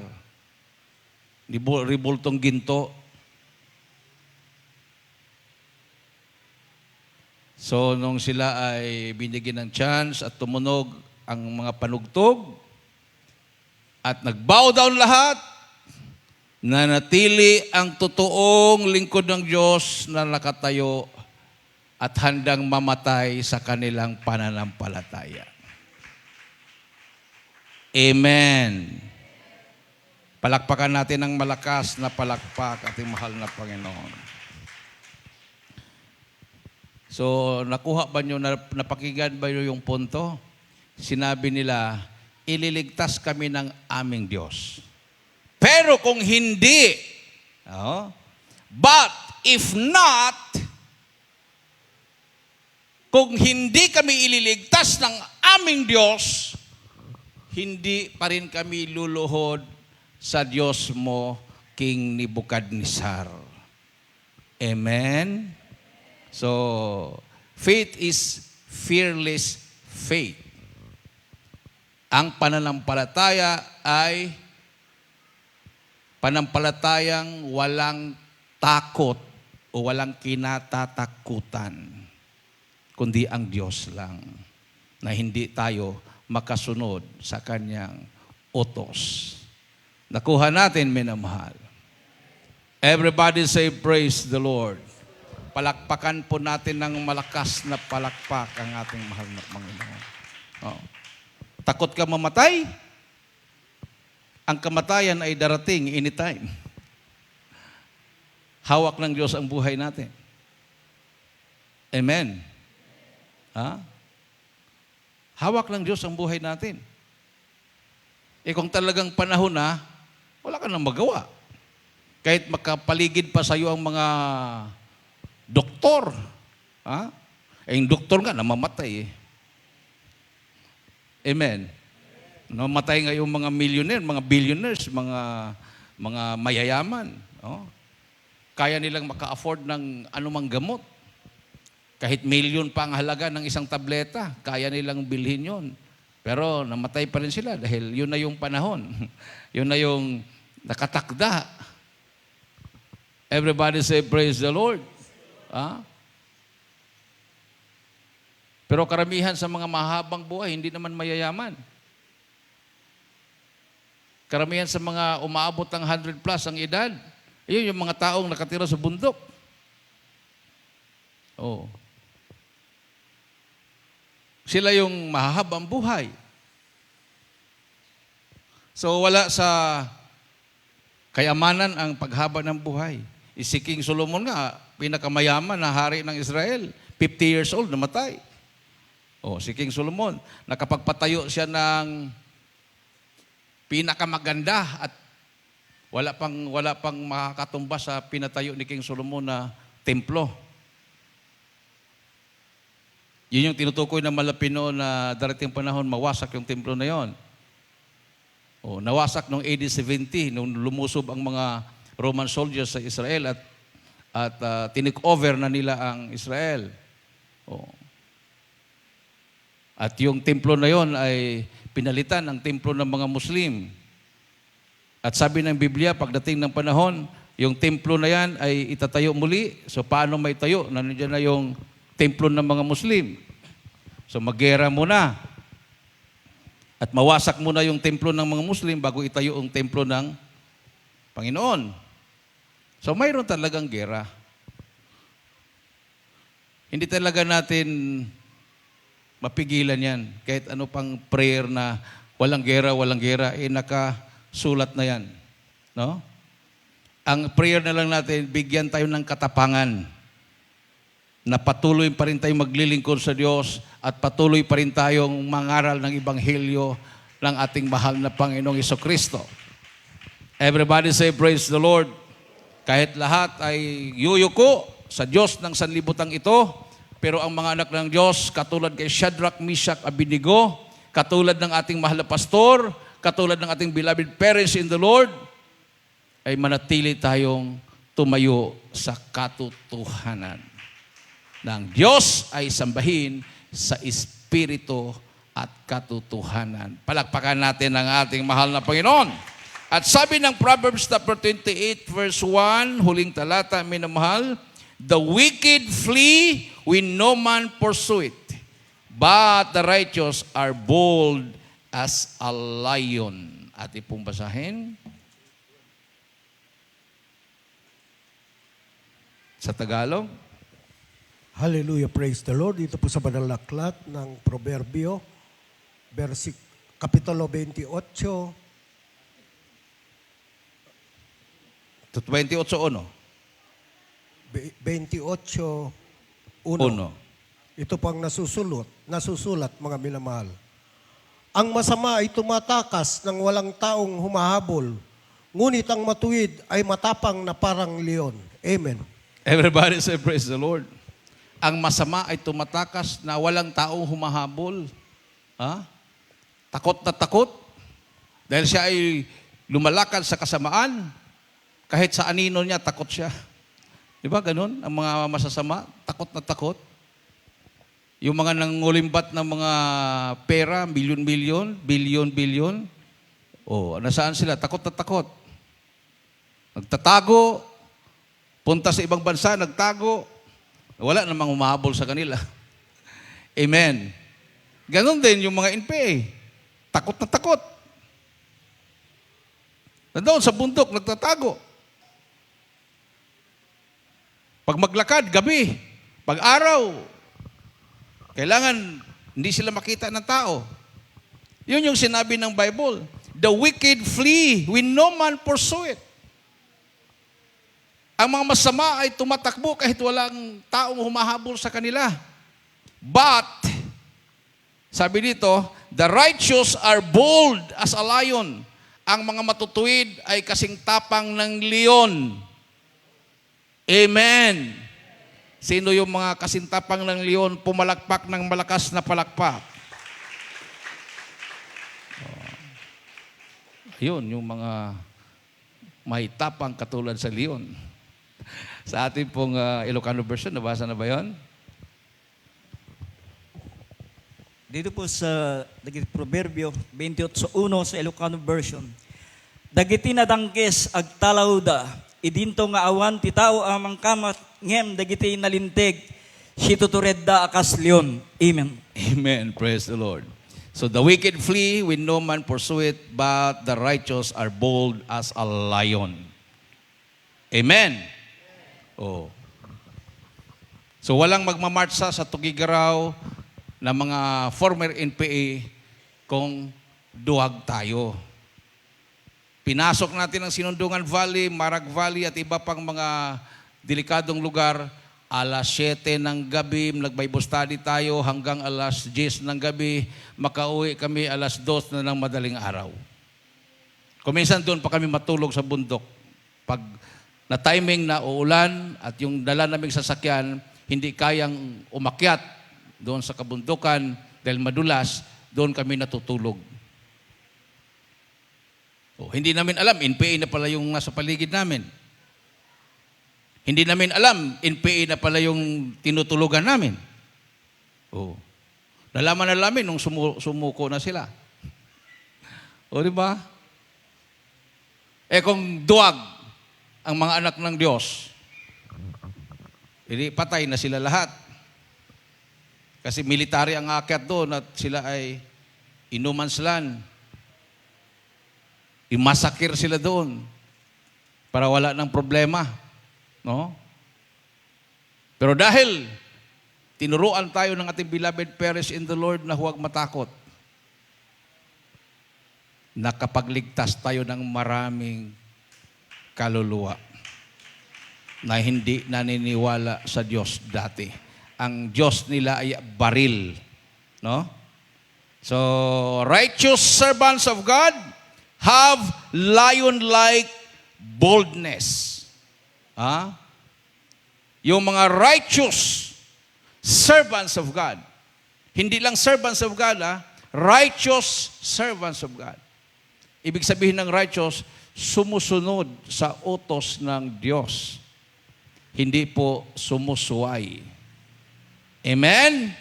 Reboltong ginto. So nung sila ay binigyan ng chance at tumunog ang mga panugtog at nag-bow down lahat, nanatili ang totoong lingkod ng Diyos na nakatayo at handang mamatay sa kanilang pananampalataya. Amen. Palakpakan natin ng malakas na palakpak ating mahal na Panginoon. So, nakuha ba nyo, napakinggan ba nyo yung punto? Sinabi nila, ililigtas kami ng aming Diyos. Pero kung hindi, but if not, kung hindi kami ililigtas ng aming Diyos, hindi pa rin kami luluhod sa Diyos mo, King Nebuchadnezzar. Amen? So, faith is fearless faith. Ang pananampalataya ay panampalatayang walang takot o walang kinatatakutan, kundi ang Diyos lang, na hindi tayo makasunod sa Kanyang utos. Nakuha natin, minamahal. Everybody say, praise the Lord. Palakpakan po natin ng malakas na palakpak ang ating mahal na Panginoon. Oh. Takot ka mamatay? Ang kamatayan ay darating anytime. Hawak ng Diyos ang buhay natin. Amen. Ha? Hawak ng Diyos ang buhay natin. Kung talagang panahon na, wala ka nang magawa. Kahit makapaligid pa sa iyo ang mga doktor. Ha? Yung doktor nga, namamatay eh. Amen. Namatay nga yung mga millionaire, mga billionaires, mga mayayaman. Oh. Kaya nilang maka-afford ng anumang gamot. Kahit milyon pa ang halaga ng isang tableta, kaya nilang bilhin yon. Pero namatay pa rin sila dahil yun na yung panahon. Yun na yung nakatakda. Everybody say, praise the Lord. Ah? Pero karamihan sa mga mahabang buhay, hindi naman mayayaman. Karamihan sa mga umaabot ng 100 plus ang edad, yun yung mga taong nakatira sa bundok. Oh. Sila yung mahahabang buhay. So wala sa kayamanan ang paghaba ng buhay. Si King Solomon nga, pinakamayaman na hari ng Israel. 50 years old, namatay. Oh, si King Solomon, nakapagpatayo siya ng pinakamaganda at wala pang makakatumba sa pinatayo ni King Solomon na templo. Yun yung tinutukoy ng Malapino na darating panahon, mawasak yung templo na yon. Oh, nawasak noong AD 70, nung lumusob ang mga Roman soldiers sa Israel at tinake over na nila ang Israel. Oh. At yung templo na yon ay pinalitan ng templo ng mga Muslim. At sabi ng Biblia, pagdating ng panahon, yung templo na yan ay itatayo muli. So paano may tayo? Nandiyan na yung templo ng mga Muslim. So maggera muna. At mawasak muna yung templo ng mga Muslim bago itayo ang templo ng Panginoon. So mayroon talagang gera. Hindi talaga natin mapigilan yan. Kahit ano pang prayer na walang gera, nakasulat na yan. No? Ang prayer na lang natin, bigyan tayo ng katapangan na patuloy pa rin tayong maglilingkod sa Diyos at patuloy pa rin tayong mangaral ng Ebanghelyo ng ating mahal na Panginoong Jesucristo. Everybody say, praise the Lord. Kahit lahat ay yuyuko sa Diyos ng sanlibutan ito, pero ang mga anak ng Diyos, katulad kay Shadrach, Meshach, Abednego, katulad ng ating mahal na pastor, katulad ng ating beloved parents in the Lord, ay manatili tayong tumayo sa katotohanan. Ng Diyos ay sambahin sa Espiritu at katotohanan. Palakpakan natin ang ating mahal na Panginoon. At sabi ng Proverbs chapter 28 verse 1, huling talata, minamahal, the wicked flee when no man pursue it, but the righteous are bold as a lion. Ating pong basahin. Sa Tagalog. Hallelujah, praise the Lord. Dito po sa Banal na Aklat ng Proverbio, Kapitulo 28, To 28:1. 28:1. Ito pang nasusulat, mga minamahal. Ang masama ay tumatakas ng walang taong humahabol, ngunit ang matuwid ay matapang na parang leon. Amen. Everybody say, praise the Lord. Ang masama ay tumatakas na walang taong humahabol. Ha? Takot na takot. Dahil siya ay lumalakad sa kasamaan, kahit sa anino niya, takot siya. Di ba ganun? Ang mga masasama, takot na takot. Yung mga nangulimbat ng mga pera, milyon-milyon, bilyon-bilyon, nasaan sila? Takot na takot. Nagtatago, punta sa ibang bansa, nagtago, wala namang humahabol sa kanila. Amen. Ganon din yung mga NPA. Takot na takot. Nandoon sa bundok, nagtatago. Pag maglakad, gabi. Pag araw, kailangan hindi sila makita ng tao. Yun yung sinabi ng Bible. The wicked flee when no man pursue it. Ang mga masama ay tumatakbo kahit walang taong humahabol sa kanila. But, Sabi dito, the righteous are bold as a lion. Ang mga matutuwid ay kasing tapang ng leon. Amen. Sino yung mga kasing tapang ng leon, pumalakpak ng malakas na palakpak? Yun, yung mga may tapang katulad sa leon. Sa ating pong Ilocano version, nabasa na ba yun? Dito po sa dagiti Proverbio 28:1 sa Ilocano version. Dagiti nadangkes agtalawda, idinto nga awan ti tao amang kamat ngem dagiti nalinteg, si tuturedda akas leon. Amen. Amen. Praise the Lord. So the wicked flee when no man pursueth, but the righteous are bold as a lion. Amen. Oh. So walang magmamarcha sa Tugigaraw na mga former NPA kung duwag tayo. Pinasok natin ang Sinundungan Valley, Marag Valley at iba pang mga delikadong lugar. Alas 7 ng gabi, nag-Bible study tayo hanggang alas 10 ng gabi. Makauwi kami alas 2 na ng madaling araw. Kuminsan doon pa kami matulog sa bundok. Pag na timing na uulan at yung dala naming sasakyan, hindi kayang umakyat doon sa kabundukan dahil madulas, doon kami natutulog. Hindi namin alam, NPA na pala yung nasa paligid namin. Hindi namin alam, NPA na pala yung tinutulugan namin. Nalaman na namin nung sumuko na sila. Di ba? Kung duwag ang mga anak ng Diyos, hindi patay na sila lahat. Kasi military ang aakyat doon at sila ay inumanslan. Imasakir sila doon para wala ng problema. No? Pero dahil tinuruan tayo ng ating beloved parents in the Lord na huwag matakot, nakapagligtas tayo ng maraming kaluluwa na hindi naniniwala sa Diyos dati. Ang Diyos nila ay baril. No? So, righteous servants of God have lion-like boldness. Yung mga righteous servants of God. Hindi lang servants of God, righteous servants of God. Ibig sabihin ng righteous, sumusunod sa utos ng Diyos. Hindi po sumusuway. Amen?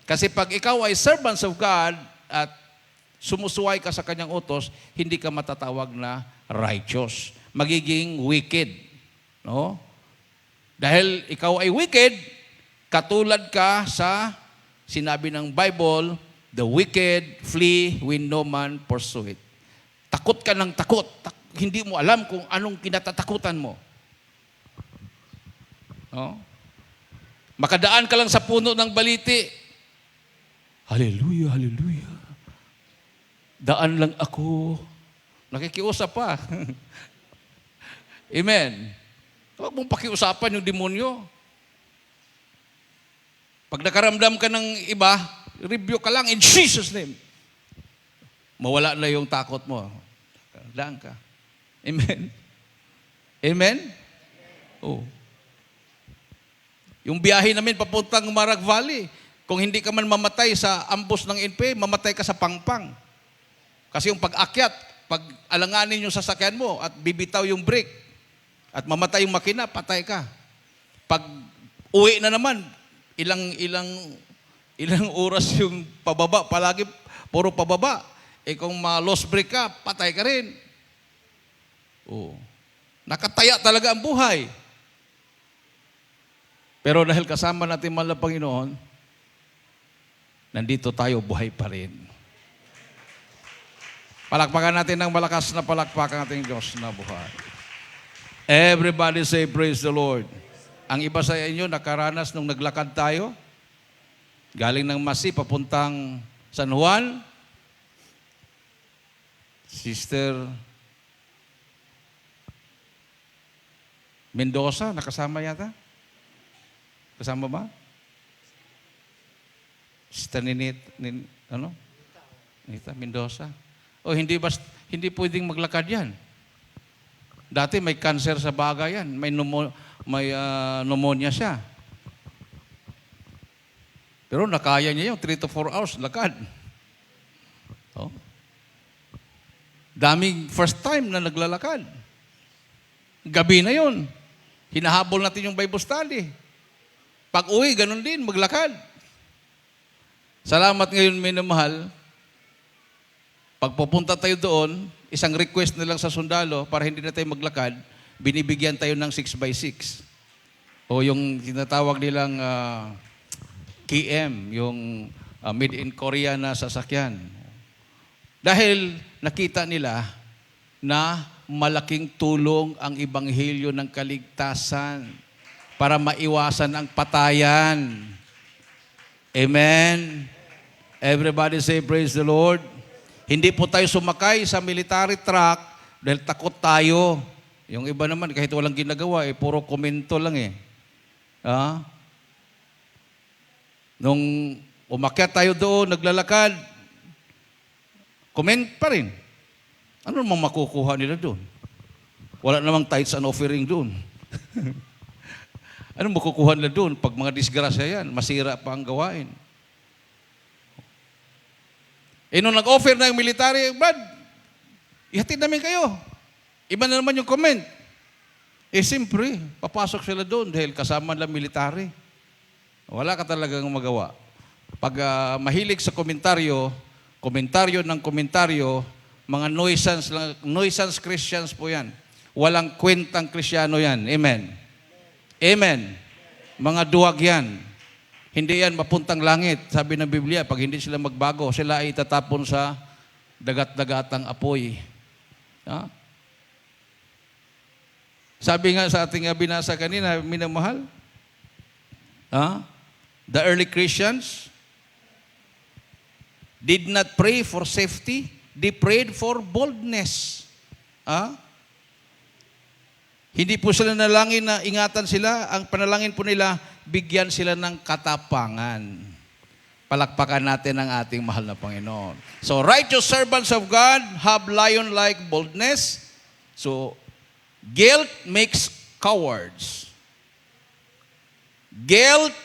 Kasi pag ikaw ay servants of God at sumusuway ka sa kanyang utos, hindi ka matatawag na righteous. Magiging wicked. No? Dahil ikaw ay wicked, katulad ka sa sinabi ng Bible, the wicked flee when no man pursue it. Takot ka ng takot. Hindi mo alam kung anong kinatatakutan mo. No? Makadaan ka lang sa puno ng baliti. Hallelujah, hallelujah. Daan lang ako. Nakikiusap pa. Amen. Huwag mong pakiusapan yung demonyo. Pag nakaramdam ka ng iba, review ka lang in Jesus' name. Mawala na yung takot mo. Daan ka. Amen. Amen? Oh. Yung biyahe namin papuntang Marag Valley, kung hindi ka man mamatay sa ambush ng NPA, mamatay ka sa pangpang. Kasi yung pag-akyat, pag alanganin yung sasakyan mo at bibitaw yung brake at mamatay yung makina, patay ka. Pag uwi na naman, ilang oras yung pababa, palagi puro pababa. Kung ma-lost brake ka, patay ka rin. Nakataya talaga ang buhay. Pero dahil kasama natin mahal na Panginoon, nandito tayo, buhay pa rin. Palakpakan natin ng malakas na palakpakan ating Diyos na buhay. Everybody say, praise the Lord. Ang iba sa inyo, nakaranas nung naglakad tayo, galing ng Masi, papuntang San Juan, Sister Mendoza, nakasama yata? Kasama ba? Sister Nita Mendoza. O hindi pwedeng maglakad yan. Dati may cancer sa baga yan. May pneumonia siya. Pero nakaya niya yung 3 to 4 hours lakad. Oh. Daming first time na naglalakad. Gabi na yon. Hinahabol natin yung Bible study. Pag uwi, ganun din, maglakad. Salamat ngayon, minamahal. Pag pupunta tayo doon, isang request na lang sa sundalo para hindi na tayo maglakad, binibigyan tayo ng 6x6. O yung tinatawag nilang KM, yung made in Korea na sasakyan. Dahil nakita nila na malaking tulong ang ebanghelyo ng kaligtasan para maiwasan ang patayan. Amen? Everybody say, praise the Lord. Hindi po tayo sumakay sa military truck dahil takot tayo. Yung iba naman, kahit walang ginagawa, puro komento lang eh. Nung umakyat tayo doon, naglalakad, comment pa rin. Ano namang makukuha nila doon? Wala namang tithes and offering doon. Ano makukuha nila doon? Pag mga disgrasya yan, masira pa ang gawain. Nung nag-offer na yung military, Brad, ihatid namin kayo. Iba na naman yung comment. Siyempre, papasok sila doon dahil kasama nila military. Wala ka talagang magawa. Pag mahilig sa komentaryo ng komentaryo, mga nuisance Christians po yan. Walang kwentang Krisyano yan. Amen. Amen. Mga duwag yan. Hindi yan mapuntang langit. Sabi ng Biblia, pag hindi sila magbago, sila ay itatapon sa dagat-dagatang apoy. Ha? Sabi nga sa ating binasa kanina, minamahal, the early Christians did not pray for safety, they prayed for boldness. Hindi po sila nalangin na ingatan sila. Ang panalangin po nila, bigyan sila ng katapangan. Palakpakan natin ang ating mahal na Panginoon. So, righteous servants of God have lion-like boldness. So, guilt makes cowards. Guilt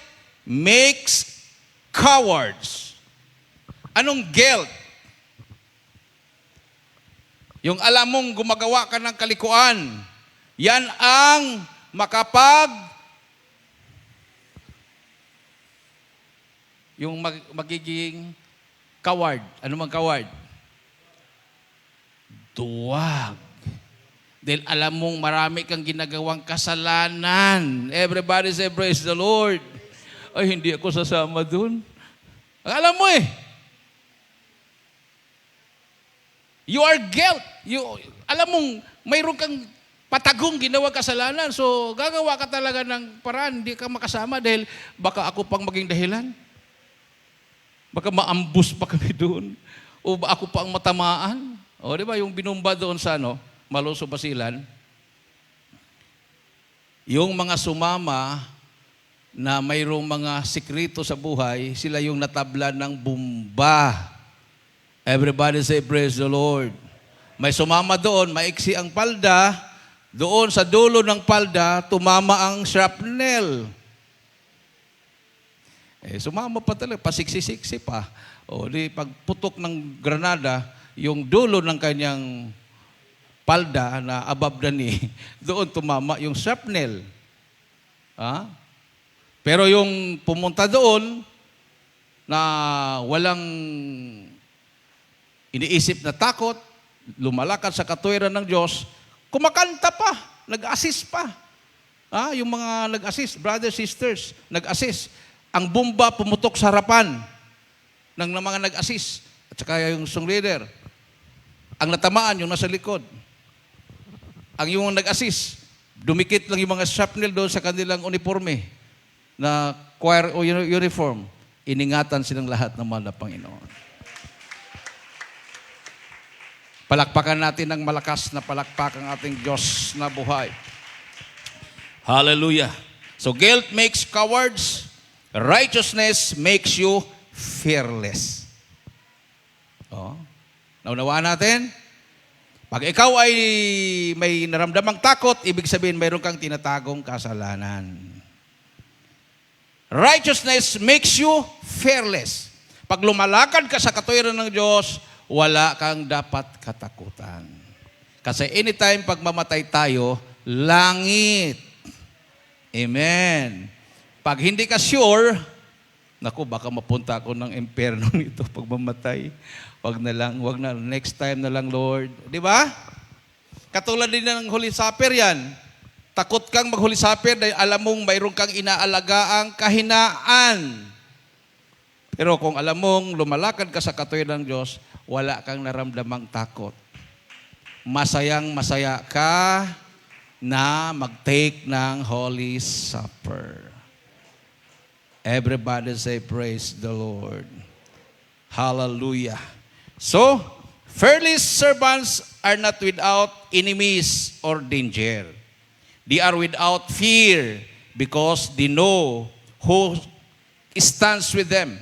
makes cowards. Anong guilt? Yung alam mong gumagawa ka ng kalikuan, yan ang magiging coward. Ano mang coward? Duwag. Dahil alam mong marami kang ginagawang kasalanan. Everybody say, praise the Lord. Ay, hindi ako sasama dun. Alam mo eh. You are guilt. Alam mong mayroon kang patagong ginawa kasalanan. So, gagawa ka talaga ng paraan. Hindi ka makasama dahil baka ako pang maging dahilan. Baka maambus pa kami doon. O ako pa ang matamaan. O, di ba, yung binumba doon sa Maloso Basilan, yung mga sumama na mayroong mga sikrito sa buhay, sila yung natabla ng bumba. Everybody say, praise the Lord. May sumama doon, maiksi ang palda, doon sa dulo ng palda, tumama ang shrapnel. Sumama pa talaga, pasiksi-siksi pa. O di pagputok ng granada, yung dulo ng kanyang palda na above the knee, doon tumama yung shrapnel. Pero yung pumunta doon na walang iniisip na takot, lumalakad sa katwiran ng Diyos, kumakanta pa, nag-assist pa. Yung mga nag-assist, brothers, sisters, nag-assist. Ang bomba pumutok sa harapan ng mga nag-assist. At saka yung song leader. Ang natamaan, yung nasa likod. Ang yung nag-assist, dumikit lang yung mga shrapnel doon sa kanilang uniforme na choir o uniform. Iningatan silang lahat ng mahal na Panginoon. Palakpakan natin ng malakas na palakpak ang ating Diyos na buhay. Hallelujah. So guilt makes cowards. Righteousness makes you fearless. Oh. Naunawaan natin? Pag ikaw ay may naramdamang takot, ibig sabihin mayroon kang tinatagong kasalanan. Righteousness makes you fearless. Pag lumalakad ka sa katuwiran ng Diyos, wala kang dapat katakutan. Kasi anytime pag mamatay tayo, langit. Amen. Pag hindi ka sure, naku, baka mapunta ako ng impyerno nito pag mamatay. Wag na, next time na lang, Lord. Di ba? Katulad din ng Holy Supper yan. Takot kang mag-Holy Supper dahil alam mong mayroon kang inaalagaang kahinaan. Pero kung alam mong lumalakad ka sa katuwiran ng Diyos, wala kang naramdamang takot. Masayang-masaya ka na mag-take ng Holy Supper. Everybody say, praise the Lord. Hallelujah. So, fearless servants are not without enemies or danger. They are without fear because they know who stands with them.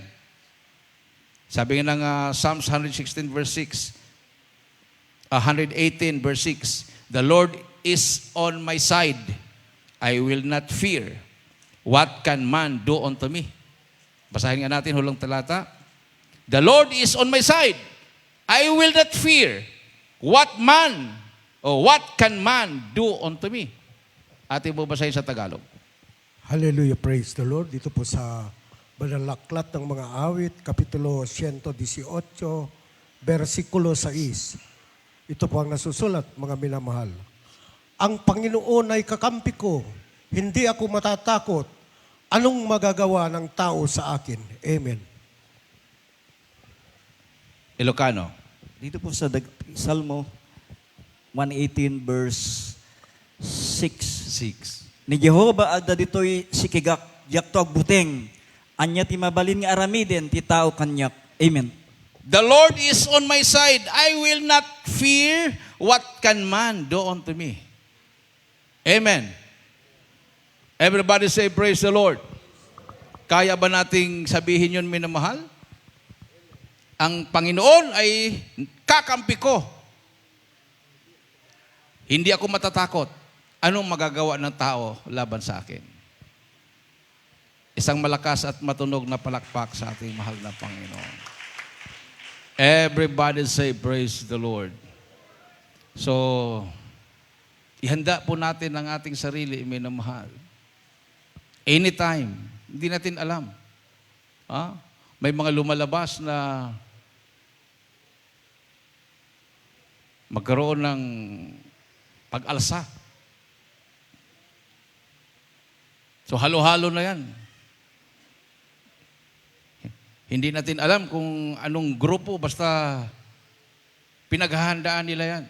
Sabi nga ng Psalms 116 verse 6, 118 verse 6, the Lord is on my side. I will not fear. What can man do unto me? Basahin nga natin hulang talata. The Lord is on my side. I will not fear. What can man do unto me? Ating mo basahin sa Tagalog. Hallelujah, praise the Lord. Dito po sa Banal na Aklat ng Mga Awit, Kapitulo 118, versikulo 6. Ito po ang nasusulat, mga minamahal. Ang Panginoon ay kakampi ko, hindi ako matatakot. Anong magagawa ng tao sa akin? Amen. Ilocano. Dito po sa Salmo 118 verse 6. 6. Ni Jehova adda ditoy sikigak, yakto ag buteng. Anya ti mabalin nga aramiden ti tao kanyak. Amen. The Lord is on my side. I will not fear. What can man do unto me? Amen. Everybody say, praise the Lord. Kaya ba nating sabihin yun, minamahal? Ang Panginoon ay kakampi ko. Hindi ako matatakot. Anong magagawa ng tao laban sa akin? Isang malakas at matunog na palakpak sa ating mahal na Panginoon. Everybody say, praise the Lord. So, ihanda po natin ang ating sarili, minamahal. Anytime. Hindi natin alam. May mga lumalabas na magkaroon ng pag-alsa. So halo-halo na yan. Hindi natin alam kung anong grupo, basta pinaghahandaan nila yan.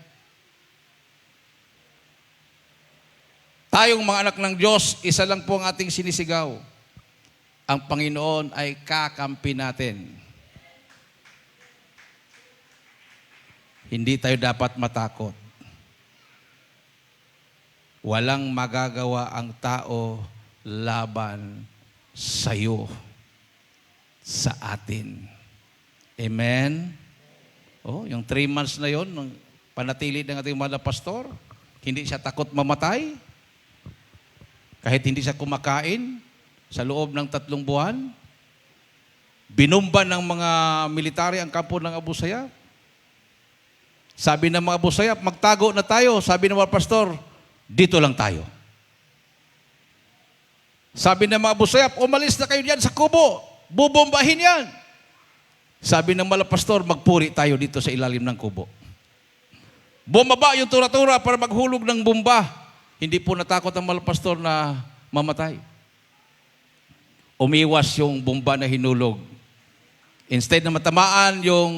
Tayong mga anak ng Diyos, isa lang po ang ating sinisigaw. Ang Panginoon ay kakampi natin. Hindi tayo dapat matakot. Walang magagawa ang tao laban sa'yo, sa atin. Amen? Yung 3 months na yon, nung panatili ng ating mga pastor, hindi siya takot mamatay. Kahit hindi siya kumakain, sa loob ng 3 buwan, binumba ng mga military ang kampo ng Abu Sayyaf. Sabi ng mga Abu Sayyaf, magtago na tayo. Sabi ng mga pastor, dito lang tayo. Sabi ng mga Abu Sayyaf, umalis na kayo diyan sa kubo. Bubombahin yan. Sabi ng mga pastor, magpuri tayo dito sa ilalim ng kubo. Bumaba yung tura-tura para maghulog ng bomba. Hindi po natakot ang mga pastor na mamatay. Umiwas yung bomba na hinulog. Instead na matamaan yung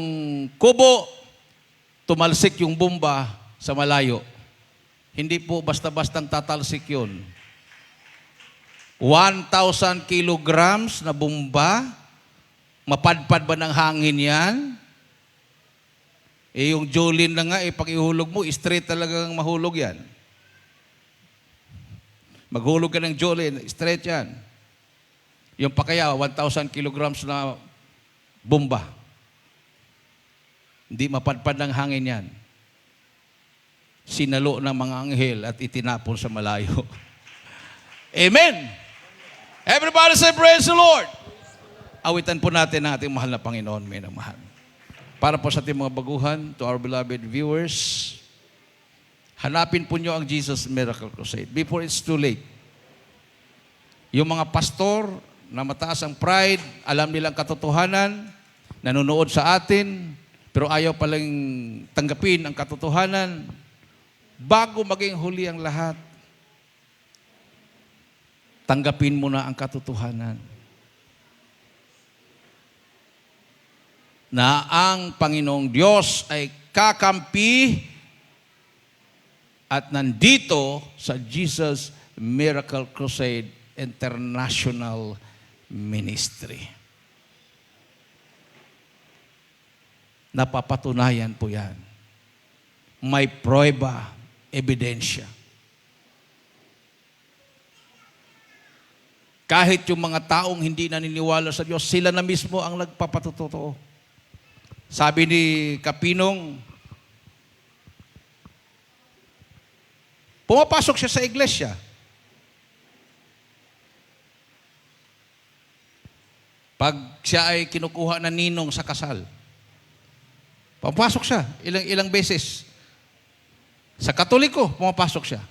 kubo, tumalsik yung bomba sa malayo. Hindi po basta-bastang tatalsik yun. 1,000 kilograms na bomba, mapadpad ba ng hangin yan? Yung Jolene na nga, pag ihulog mo, straight talagang mahulog yan. Maghulog ka ng Jolene, straight yan. Yung pakaya, 1,000 kilograms na bomba. Hindi mapadpad ng hangin yan. Sinalo ng mga anghel at itinapon sa malayo. Amen! Everybody say, praise the Lord! Awitan po natin ang ating mahal na Panginoon, minamahal. Para po sa ating mga baguhan, to our beloved viewers, hanapin po nyo ang Jesus Miracle Crusade before it's too late. Yung mga pastor na mataas ang pride, alam nilang katotohanan, nanonood sa atin, pero ayaw palang tanggapin ang katotohanan, bago maging huli ang lahat, tanggapin mo na ang katotohanan. Na ang Panginoong Diyos ay kakampi at nandito sa Jesus Miracle Crusade International Ministry. Napapatunayan po yan. May prueba, ebidensya. Kahit yung mga taong hindi naniniwala sa Diyos, sila na mismo ang nagpapatotoo. Sabi ni Kapinong, pumapasok siya sa iglesia. Pag siya ay kinukuha na ninong sa kasal, pumapasok siya ilang beses. Sa Katoliko, pumapasok siya.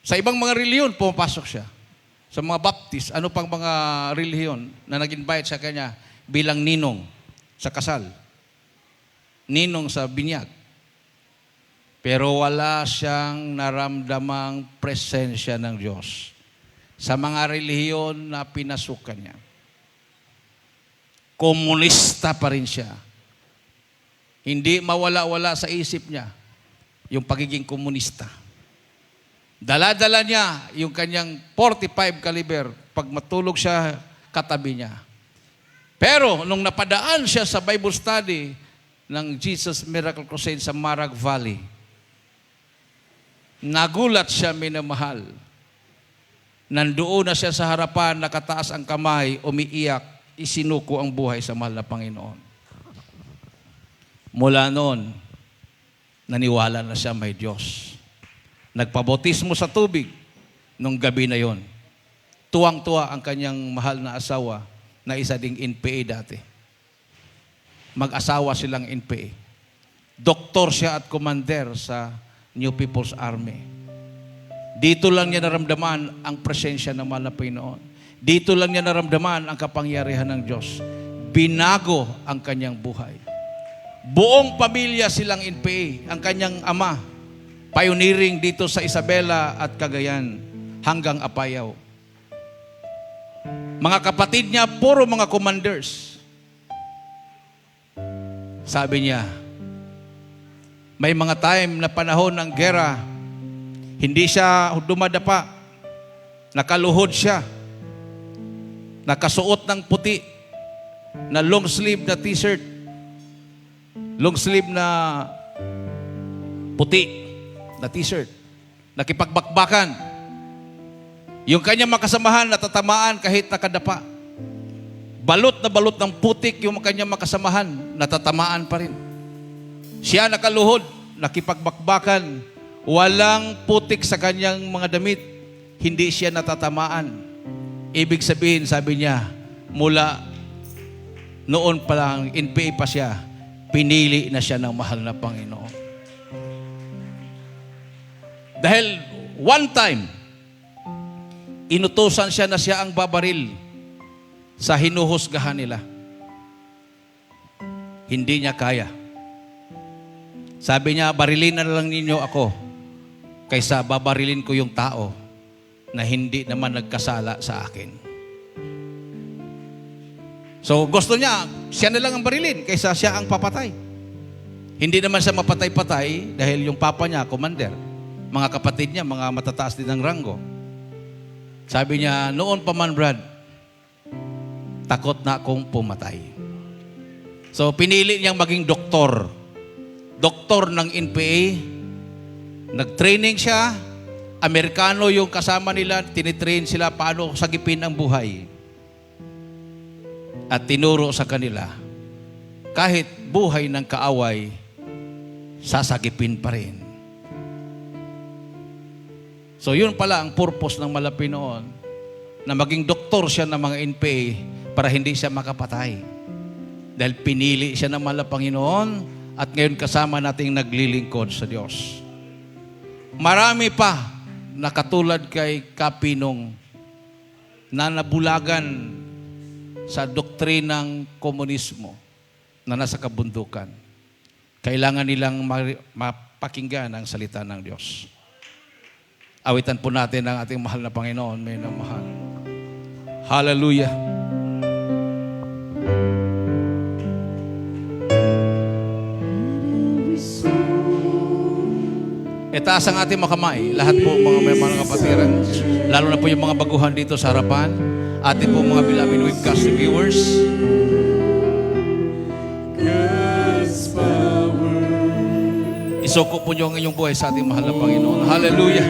Sa ibang mga reliyon, pumapasok siya. Sa mga Baptist, ano pang mga reliyon na nag-invite sa kanya bilang ninong sa kasal. Ninong sa binyag. Pero wala siyang naramdamang presensya ng Diyos sa mga relihiyon na pinasukan niya. Komunista pa rin siya. Hindi mawala-wala sa isip niya yung pagiging komunista. Dala-dala niya yung kanyang 45 caliber pag matulog siya, katabi niya. Pero nung napadaan siya sa Bible study ng Jesus Miracle Crusade sa Marag Valley, nagulat siya, minamahal. Nandoon na siya sa harapan, nakataas ang kamay, umiiyak, isinuko ang buhay sa mahal na Panginoon. Mula noon, naniwala na siya may Diyos. Nagpabautismo sa tubig nung gabi na yon. Tuwang-tuwa ang kanyang mahal na asawa na isa ding NPA dati. Mag-asawa silang NPA. Doktor siya at commander sa New People's Army. Dito lang niya naramdaman ang presensya ng mahal na Panginoon. Dito lang niya naramdaman ang kapangyarihan ng Diyos. Binago ang kanyang buhay. Buong pamilya silang NPA. Ang kanyang ama, pioneering dito sa Isabela at Cagayan hanggang Apayao. Mga kapatid niya, puro mga commanders. Sabi niya, may mga time na panahon ng gera, hindi siya dumadapa, nakaluhod siya, nakasuot ng puti, na long sleeve na t-shirt, long sleeve na puti na t-shirt, nakipagbakbakan. Yung kanyang makasamahan natatamaan kahit nakadapa. Balot na balot ng putik yung kanyang makasamahan, natatamaan pa rin. Siya nakaluhod, nakipagbakbakan, walang putik sa kanyang mga damit, hindi siya natatamaan. Ibig sabihin, sabi niya, mula noon pa lang, NPA pa siya, pinili na siya ng mahal na Panginoon. Dahil one time, inutusan siya na siya ang babaril sa hinuhusgahan nila. Hindi niya kaya. Sabi niya, barilin na lang ninyo ako kaysa babarilin ko yung tao na hindi naman nagkasala sa akin. So gusto niya, siya na lang ang barilin kaysa siya ang papatay. Hindi naman siya mapatay-patay dahil yung papa niya, commander. Mga kapatid niya, mga matataas din ng ranggo. Sabi niya, noon pa man, Brad, takot na akong pumatay. So pinili niyang maging doktor. Doktor ng NPA. Nag-training siya. Amerikano yung kasama nila. Tinitrain sila paano sagipin ang buhay. at tinuro sa kanila, kahit buhay ng kaaway, sasagipin pa rin. So yun pala ang purpose ng Malapi noon, na maging doktor siya ng mga NPA para hindi siya makapatay. Dahil pinili siya ng mahal na Panginoon at ngayon kasama nating naglilingkod sa Diyos. Marami pa na katulad kay Kapinong na nabulagan sa doktrinang komunismo na nasa kabundukan. Kailangan nilang mapakinggan ang salita ng Diyos. Awitan po natin ang ating mahal na Panginoon, may namahal. Hallelujah. Itaas ang ating mga kamay. Lahat po mga kapatiran, lalo na po yung mga baguhan dito sa harapan, ating po mga beloved webcast viewers. Isuko po niyo ang inyong buhay sa ating mahal na Panginoon. Hallelujah.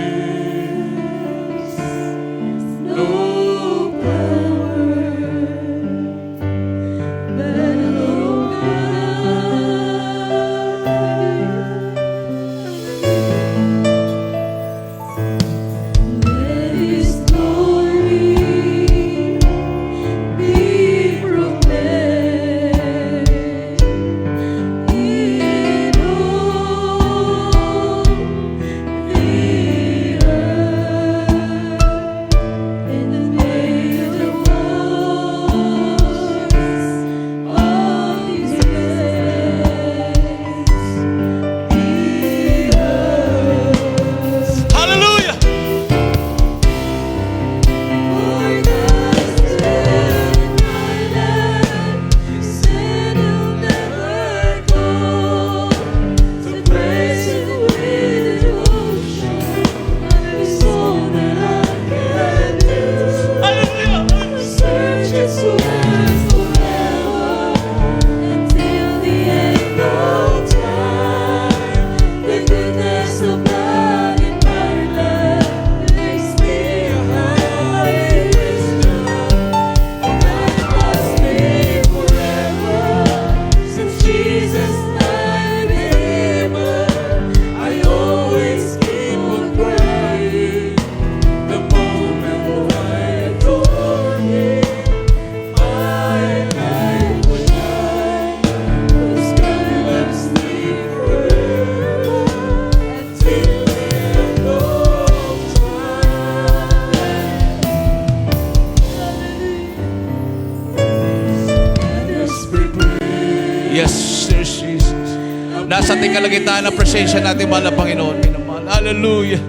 Nasa ating kalagitnaan ng presensya natin, mahal na Panginoon. Minamahal. Hallelujah.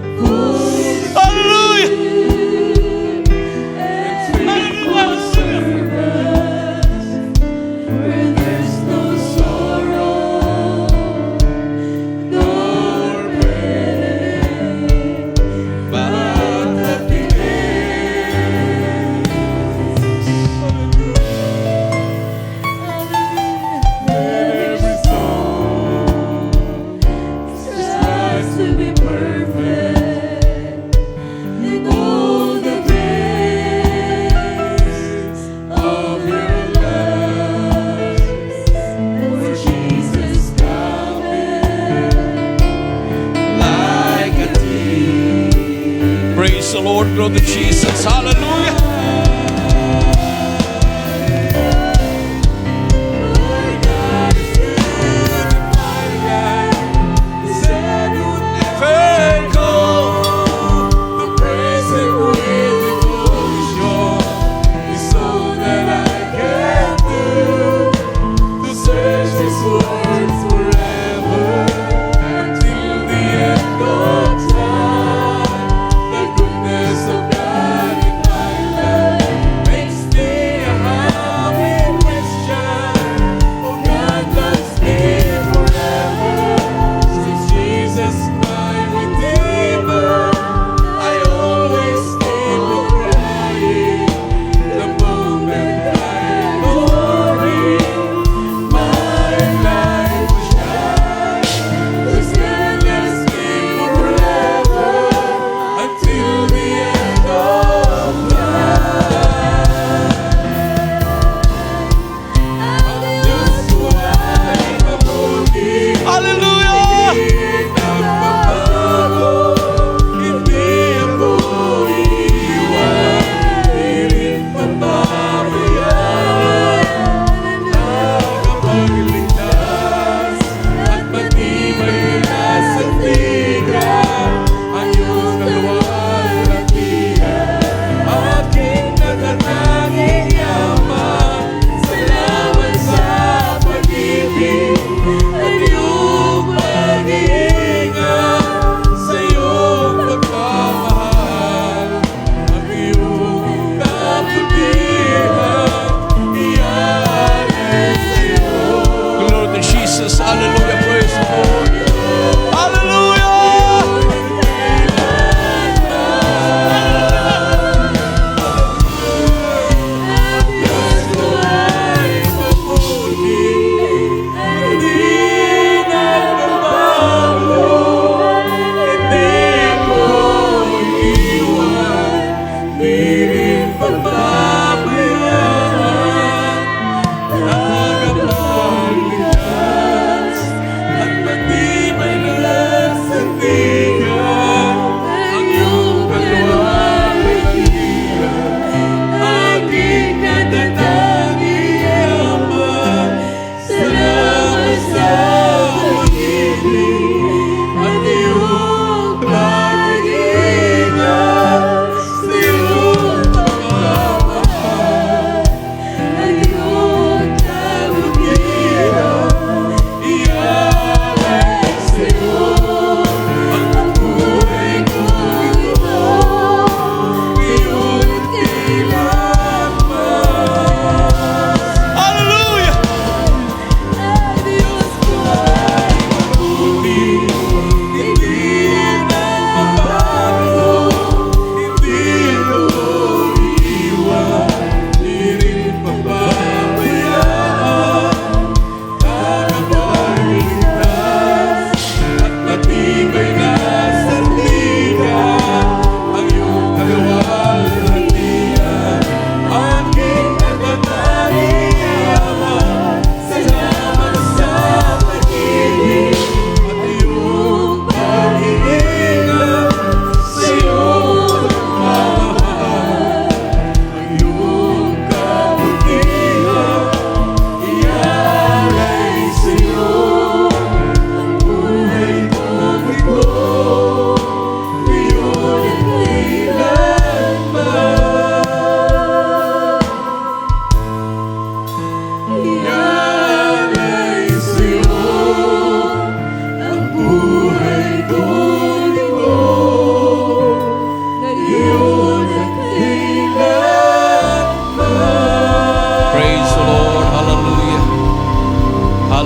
Hallelujah. Praise the Lord, brother Jesus. Hallelujah.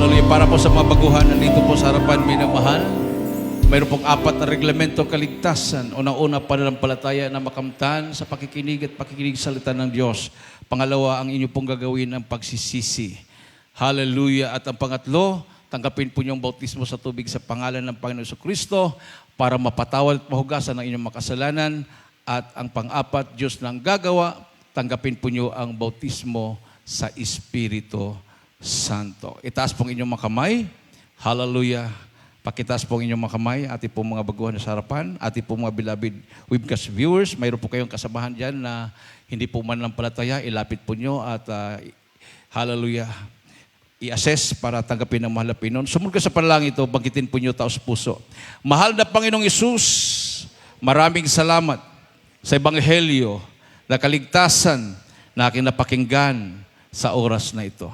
Hallelujah. Para po sa mga baguhan, nandito po sa harapan, minamahal. Mayroon pong 4 na reglamento kaligtasan. Unang-una, pananampalataya na makamtan sa pakikinig at pakikinig sa salita ng Diyos. Pangalawa, ang inyo pong gagawin ang pagsisisi. Hallelujah. At ang pangatlo, tanggapin po niyong bautismo sa tubig sa pangalan ng Panginoon Jesucristo para mapatawad at mahugasan ang inyong makasalanan. At ang pang-apat, Diyos na ang gagawa, tanggapin po niyo ang bautismo sa Espiritu Santo. Itaas pong inyong mga kamay. Hallelujah. Pakitaas pong inyong mga kamay. Ating pong mga baguhan sa harapan. Ating pong mga beloved webcast viewers. Mayroon po kayong kasabahan dyan na hindi po mananampalataya. Ilapit po nyo at hallelujah, i-assess para tanggapin ang mahal na Panginoon. Sumunod ka sa panalangin ito, banggitin po nyo taos puso. Mahal na Panginoong Isus, maraming salamat sa Ebanghelyo na kaligtasan na aking napakinggan sa oras na ito.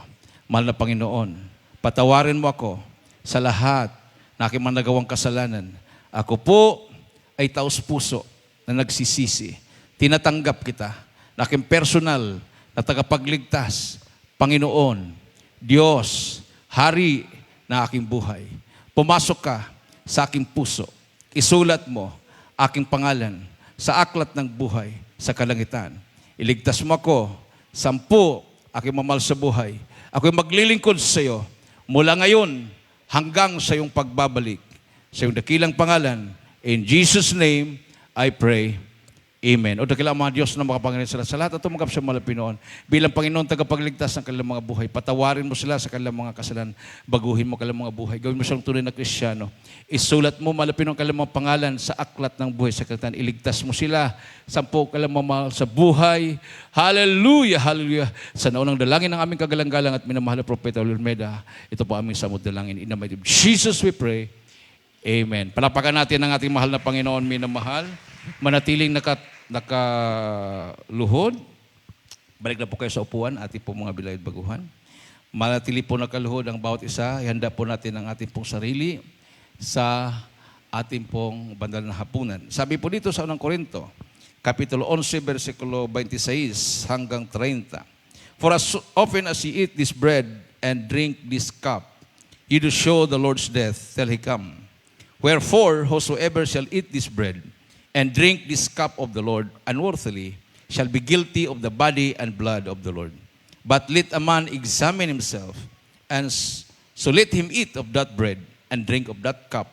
Mahal na Panginoon, patawarin mo ako sa lahat na aking managawang kasalanan. Ako po ay taos puso na nagsisisi. Tinatanggap kita na aking personal na tagapagligtas. Panginoon, Diyos, Hari na aking buhay. Pumasok ka sa aking puso. Isulat mo aking pangalan sa aklat ng buhay sa kalangitan. Iligtas mo ako, 10 aking mamahal sa buhay. Ako'y maglilingkod sa iyo mula ngayon hanggang sa iyong pagbabalik. Sa iyong dakilang pangalan, in Jesus' name, I pray. Amen. O dakilang mga Diyos na makapangyarihan sila sa lahat at tumanggap sa mahal na Panginoon bilang Panginoon tagapagligtas ng kanilang mga buhay. Patawarin mo sila sa kanilang mga kasalanan. Baguhin mo kanilang mga buhay. Gawin mo silang tunay na Kristiyano. Isulat mo, mahal na Panginoon, kanilang mga pangalan sa aklat ng buhay sa kalangitan. Iligtas mo sila. 10 kanilang mga mahal sa buhay. Hallelujah, hallelujah. Sa naunang dalangin ng aming kagalang-galang at minamahal na Propeta Olmeda, ito po aming samod dalangin. In the mighty name of Jesus we pray. Amen. Palapakan natin ang ating mahal na Panginoon, minamahal. Manatiling nakaluhod. Balik na po kayo sa upuan, ating po mga bilayad baguhan. Manatili po nakaluhod ang bawat isa. Ihanda po natin ang ating pong sarili sa ating pong bandal na hapunan. Sabi po dito sa 1 Korinto, Kapitulo 11, versikulo 26 hanggang 30. For as often as ye eat this bread and drink this cup, ye do show the Lord's death till he come. Wherefore, whosoever shall eat this bread and drink this cup of the Lord unworthily shall be guilty of the body and blood of the Lord. But let a man examine himself, and so let him eat of that bread and drink of that cup.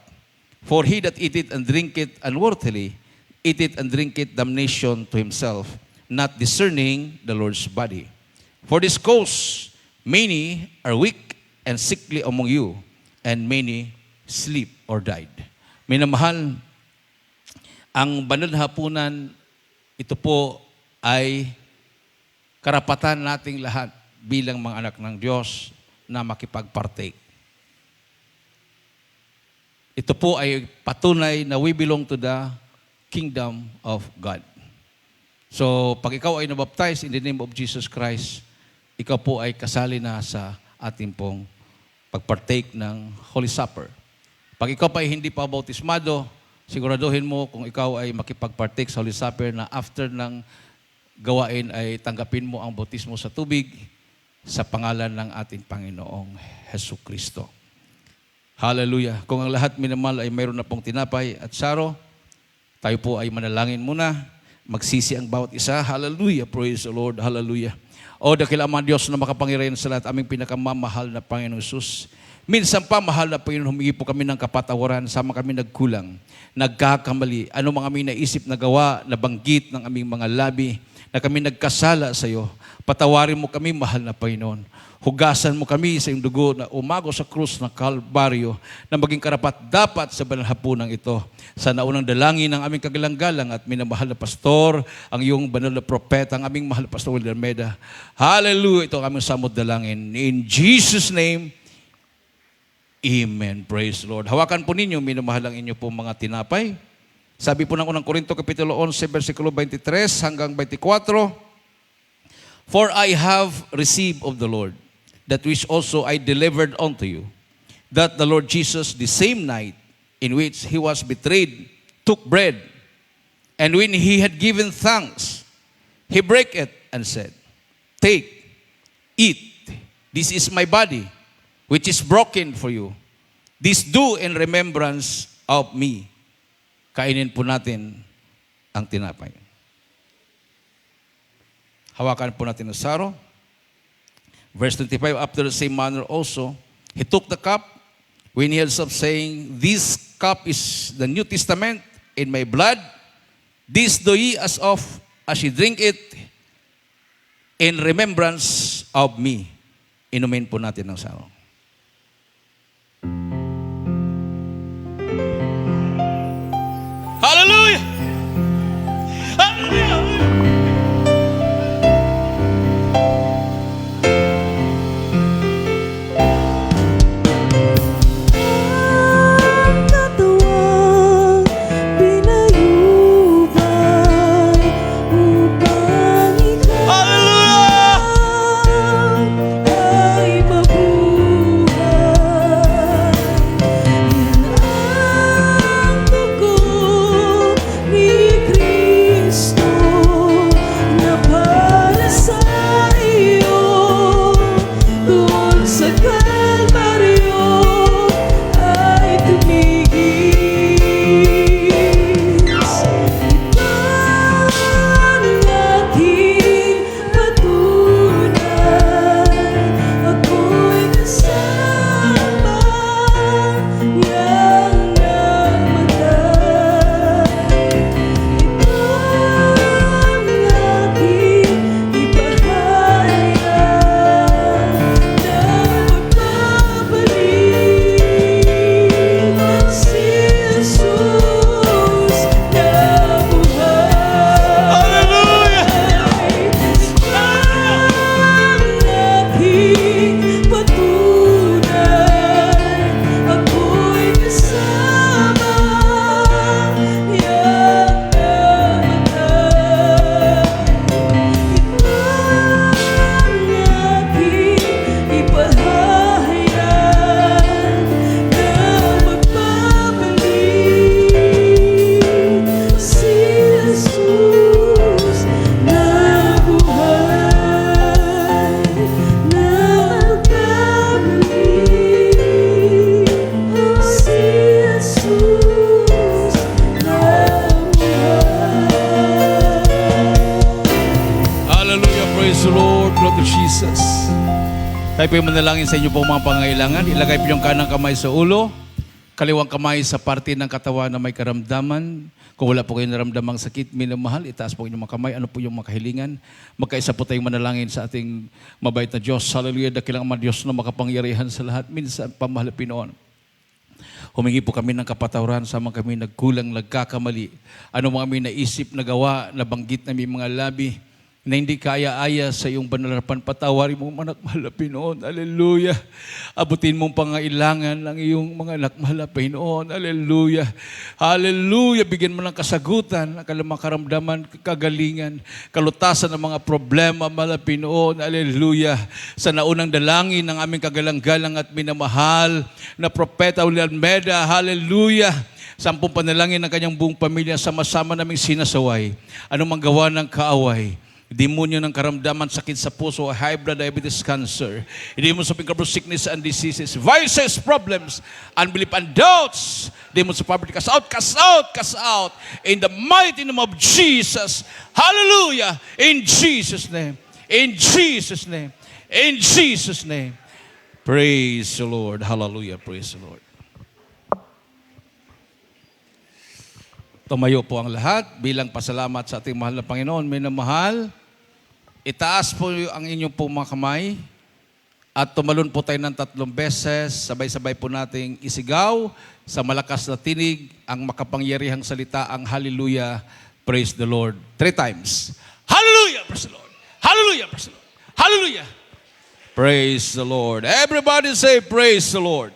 For he that eateth and drinketh unworthily eateth and drinketh damnation to himself, not discerning the Lord's body. For this cause many are weak and sickly among you, and many sleep or died. Minamahal, ang banal na hapunan, ito po ay karapatan nating lahat bilang mga anak ng Diyos na makipag-partake. Ito po ay patunay na we belong to the kingdom of God. So, pag ikaw ay nabaptize in the name of Jesus Christ, ikaw po ay kasali na sa ating pong pag-partake ng Holy Supper. Pag ikaw pa ay hindi pa bautismado, siguraduhin mo kung ikaw ay makipag-partake sa Holy Supper na after ng gawain ay tanggapin mo ang bautismo sa tubig sa pangalan ng ating Panginoong Jesucristo. Hallelujah. Kung ang lahat minamahal ay mayroon na pong tinapay at saro, tayo po ay manalangin muna. Magsisi ang bawat isa. Hallelujah. Praise the Lord. Hallelujah. O dakila mga Diyos na makapangyarihan sa lahat, aming pinakamamahal na Panginoong Hesus. Minsan pa, mahal na Panginoon, humingi po kami ng kapatawaran, sama kami nagkulang, nagkakamali, ano mga aming naisip na gawa, nabanggit ng aming mga labi, na kami nagkasala sa iyo. Patawarin mo kami, mahal na Panginoon. Hugasan mo kami sa iyong dugo na umago sa krus ng Kalbaryo na maging karapat-dapat sa banal hapunang ito. Sa naunang dalangin ng aming kagalang-galang at minamahal na pastor, ang iyong banal na propeta, ang aming mahal na pastor William Meda. Hallelujah! Ito ang aming samod dalangin. In Jesus' name, Amen. Praise the Lord. Hawakan po ninyo, minamahal ang inyo po mga tinapay. Sabi po ng 1 Korinto, Kapitulo 11, versikulo 23 hanggang 24, For I have received of the Lord that which also I delivered unto you, that the Lord Jesus, the same night in which he was betrayed, took bread, and when he had given thanks, he brake it and said, Take, eat, this is my body, which is broken for you. This do in remembrance of me. Kainin po natin ang tinapay. Hawakan po natin ang saro. Verse 25, after the same manner also, he took the cup when he had supped, saying, this cup is the New Testament in my blood. This do ye as ye drink it in remembrance of me. Inumin po natin ang saro. Hallelujah! Hallelujah! Katawang pinayubay upang ikaw ay mabuhay. Yan ang dugo ni Kristo na para sa iyo doon sa Kalbaryo ay tumigis. Ito ang aking patunay, ako'y kasama niyang namatay. Ito ang aking ipahayag na magbabalik si Jesus na buhay. Hallelujah! Ang aking patunay, ako'y kasama niyang namatay. Ito ang aking ipahayag na magbabalik si Jesus na buhay, na magbabalik si Jesus na buhay. Hallelujah, praise the Lord, Lord Jesus. Tayo po yung manalangin sa inyo po mga pangailangan. Ilagay po yung kanang kamay sa ulo, kaliwang kamay sa parte ng katawan na may karamdaman. Kung wala po kayong naramdamang sakit, minamahal, itaas po inyong mga kamay. Ano po yung mga kahilingan? Magkaisa po tayong manalangin sa ating mabait na Diyos. Hallelujah, dakilang mga Diyos na makapangyarihan sa lahat. Minsan, pamahal Pinoon. Humingi po kami ng kapatawaran sa mga kami nagkulang, nagkakamali. Ano mga kami naisip, nagawa, nabanggit na may mga labi na hindi kaya-aya sa iyong banalapan. Patawarin mo, anak mahal na Pinoon. Hallelujah. Abutin mong pangailangan ng iyong mga anak mahal na Pinoon. Hallelujah. Hallelujah. Bigyan mo ng kasagutan, ng kalamang karamdaman, kagalingan, kalutasan ng mga problema, mahal na Pinoon. Hallelujah. Sa naunang dalangin ng aming kagalang-galang at minamahal na Propeta Uli Almeda. Hallelujah. 10 panalangin ng kanyang buong pamilya, sama-sama naming sinasaway. Anong gawa ng kaaway, demonyo ng karamdaman, sakit sa puso, high blood, diabetes, cancer, demons of incurable sickness and diseases, vices, problems, unbelief and doubts, demons of poverty, cast out, cast out, cast out, in the mighty name of Jesus. Hallelujah! In Jesus' name. In Jesus' name. In Jesus' name. Praise the Lord. Hallelujah. Praise the Lord. Tumayo po ang lahat bilang pasalamat sa ating mahal na Panginoon. Minamahal, itaas po ang inyong pong mga kamay at tumalon po tayo ng 3 beses. Sabay-sabay po nating isigaw sa malakas na tinig ang makapangyarihang salita, ang Hallelujah, praise the Lord. 3 times. Hallelujah, praise the Lord. Hallelujah, praise the Lord. Hallelujah. Praise the Lord. Everybody say, praise the Lord.